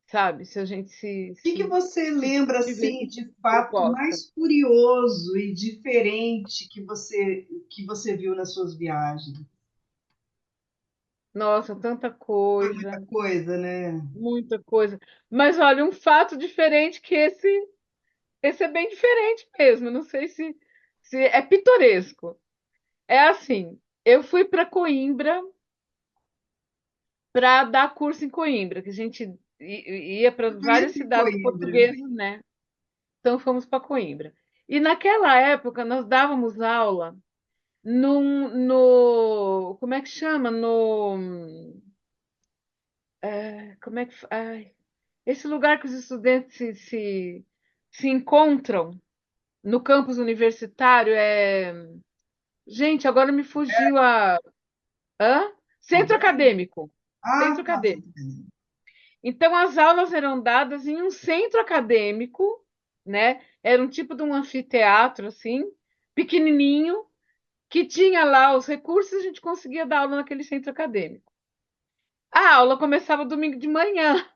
sabe? Se a gente
Que você
se
lembra
tiver
assim
esse
de
tipo de
fato
proposta.
mais curioso e diferente que você viu nas suas viagens?
Nossa, tanta
Muita
coisa,
coisa, né?
muita coisa. Mas olha, um fato diferente que esse é bem diferente mesmo. Não sei se é pitoresco. É assim, eu fui para Coimbra para dar curso em Coimbra, que a gente ia para
Eu
várias
conheci
cidades
Coimbra.
portuguesas, né? Então fomos para Coimbra. E naquela época nós dávamos aula no como é que chama? Como é que ai, esse lugar que os estudantes se encontram no campus universitário gente, agora me fugiu a hã? Centro
Alberto?
acadêmico.
Ah,
Centro
tá.
acadêmico. Então, as aulas eram dadas em um centro acadêmico, né? Era um tipo de um anfiteatro, assim, pequenininho, que tinha lá os recursos e a gente conseguia dar aula naquele centro acadêmico. A aula começava domingo de manhã.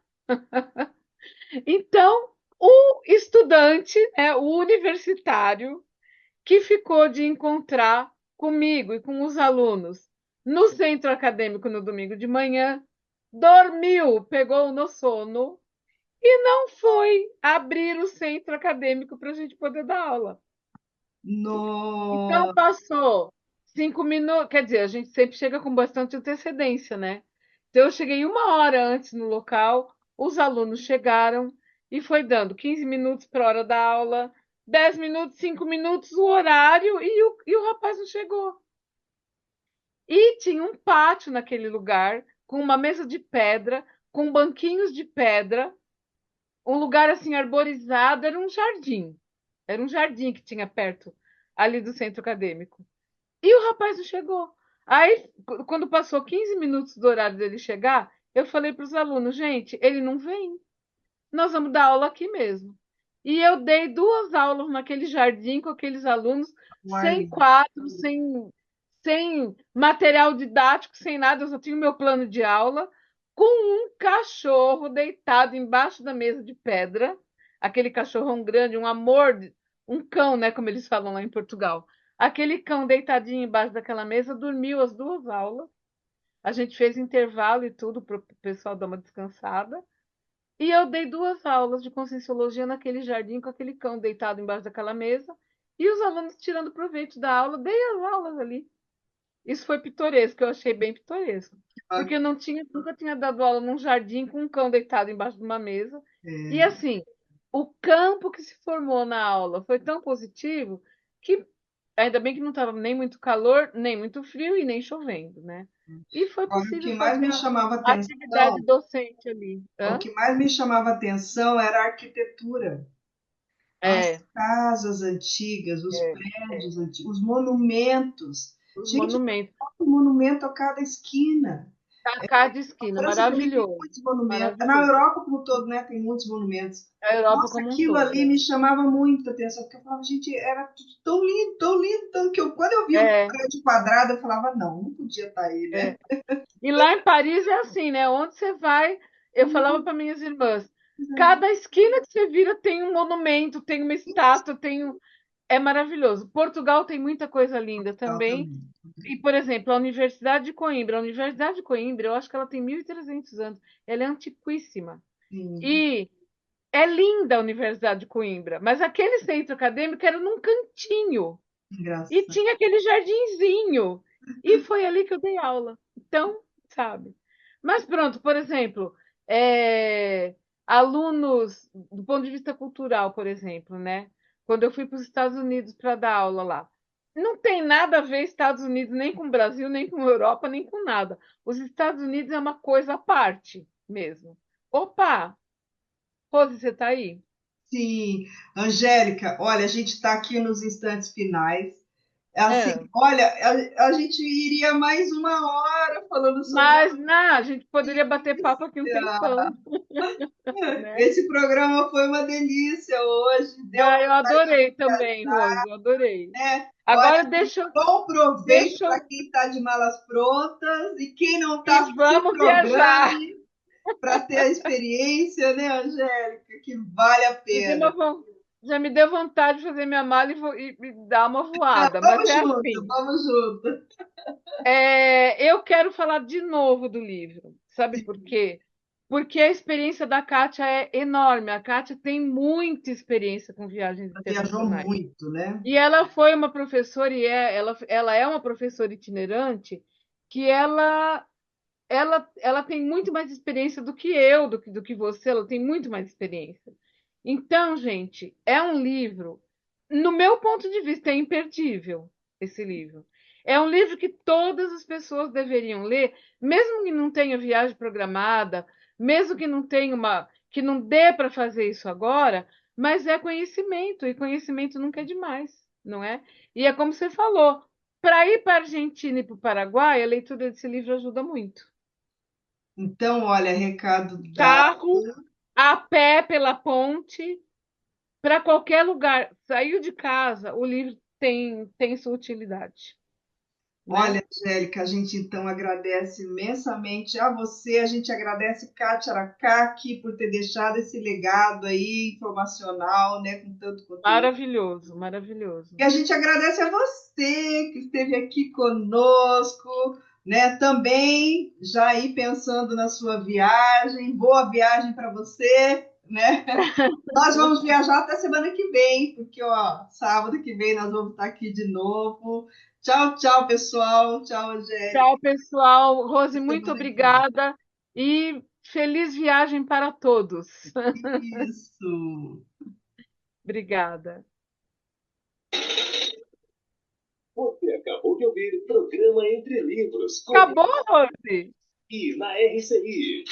Então, o estudante, né, o universitário, que ficou de encontrar comigo e com os alunos no centro acadêmico no domingo de manhã, dormiu, pegou no sono e não foi abrir o centro acadêmico para a gente poder dar aula. Então
No...
passou 5 minutos, quer dizer, a gente sempre chega com bastante antecedência, né? Então eu cheguei 1 hora antes no local, os alunos chegaram e foi dando 15 minutos para a hora da aula, 10 minutos, 5 minutos, o horário e o rapaz não chegou. E tinha um pátio naquele lugar, com uma mesa de pedra, com banquinhos de pedra, um lugar assim arborizado, era um jardim. Era um jardim que tinha perto ali do centro acadêmico. E o rapaz não chegou. Aí, quando passou 15 minutos do horário dele chegar, eu falei para os alunos, gente, ele não vem. Nós vamos dar aula aqui mesmo. E eu dei 2 aulas naquele jardim com aqueles alunos, sem
Uai,
quadro, sem material didático, sem nada. Eu só tinha o meu plano de aula, com um cachorro deitado embaixo da mesa de pedra. Aquele cachorrão grande, um amor, um cão, né? Como eles falam lá em Portugal. Aquele cão deitadinho embaixo daquela mesa dormiu as 2 aulas. A gente fez intervalo e tudo para o pessoal dar uma descansada. E eu dei 2 aulas de conscienciologia naquele jardim com aquele cão deitado embaixo daquela mesa e os alunos tirando proveito da aula. Dei as aulas ali. Isso foi pitoresco, eu achei bem pitoresco.
Ah,
Porque eu não tinha, nunca tinha dado aula num jardim com um cão deitado embaixo de uma mesa. E
é,
assim, o campo que se formou na aula foi tão positivo que ainda bem que não estava nem muito calor, nem muito frio e nem chovendo, né? E foi
olha, o
possível
que mais
fazer
me chamava
a atividade
atenção,
docente ali.
o
Hã?
que mais me chamava atenção era a arquitetura. As
É,
casas antigas, os
é, é.
prédios antigos, os monumentos.
Os
Gente,
monumentos.
um monumento a cada esquina.
A cada
Na
esquina,
França também tem
maravilhoso.
muitos monumentos. Na
Maravilhoso.
Europa como um todo, né, tem muitos monumentos.
A Europa
Nossa,
como um
aquilo
todo.
ali me chamava muito a atenção, porque eu falava, gente, era tudo tão lindo, tanto que quando eu vi um
É,
prédio quadrado, eu falava, não, não podia estar aí, né?
é. E lá em Paris é assim, né? Onde você vai, eu falava para minhas irmãs, cada esquina que você vira tem um monumento, tem uma estátua, é maravilhoso. Portugal tem muita coisa linda
Legal
também.
também.
E, por exemplo, a Universidade de Coimbra. A Universidade de Coimbra, eu acho que ela tem 1.300 anos. Ela é antiquíssima.
Sim,
E é linda a Universidade de Coimbra, mas aquele centro acadêmico era num cantinho. E
engraçado.
tinha aquele jardinzinho. E foi ali que eu dei aula. Então, sabe? Mas pronto, por exemplo, alunos, do ponto de vista cultural, por exemplo, né? Quando eu fui para os Estados Unidos para dar aula lá, não tem nada a ver Estados Unidos nem com o Brasil, nem com a Europa, nem com nada. Os Estados Unidos é uma coisa à parte mesmo. Opa, Rose, você está aí?
Sim, Angélica, olha, a gente está aqui nos instantes finais. É assim,
É.
olha, a gente iria mais uma hora falando sobre a
Mas, não, a gente poderia bater papo aqui um tempão, né?
esse programa foi uma delícia hoje, deu
Ah, eu
vontade
adorei
de
também, Rose, eu adorei.
viajar. Olha,
Agora deixa,
bom proveito
deixa
para quem está de malas prontas e quem não
e
está, se
vamos viajar.
programe para ter a experiência, né, Angélica, que vale a
Me deu
pena.
já me deu vontade de fazer minha mala e dar uma voada, mas
Vamos
é
junto,
assim.
vamos junto.
Eu quero falar de novo do livro, sabe por quê? Porque a experiência da Kátia é enorme. A Kátia tem muita experiência com viagens
Viajou
internacionais.
muito, né?
E ela foi uma professora, ela é uma professora itinerante, que ela tem muito mais experiência do que eu, do que você, ela tem muito mais experiência. Então, gente, é um livro, no meu ponto de vista, é imperdível esse livro. É um livro que todas as pessoas deveriam ler, mesmo que não tenha viagem programada, mesmo que não tenha que não dê para fazer isso agora, mas é conhecimento, e conhecimento nunca é demais, não é? E é como você falou, para ir para a Argentina e para o Paraguai, a leitura desse livro ajuda muito.
Então, olha, recado dado.
Carro, a pé pela ponte, para qualquer lugar. Saiu de casa, o livro tem sua utilidade, né?
Olha, Angélica, a gente então agradece imensamente a você, a gente agradece Kátia Aracaki por ter deixado esse legado aí informacional, né, com tanto conteúdo.
Maravilhoso, maravilhoso.
E a gente agradece a você que esteve aqui conosco, né, também já aí pensando na sua viagem, boa viagem para você, né? Nós vamos viajar até semana que vem, porque ó, sábado que vem nós vamos estar aqui de novo. Tchau, tchau, pessoal. Tchau, Angélica.
Tchau, pessoal. Rose,
Até
muito
semana que vem.
obrigada e feliz viagem para todos.
Isso.
Obrigada.
Você acabou de ouvir o programa Entre Livros com
Acabou, Rose?
e na RCI.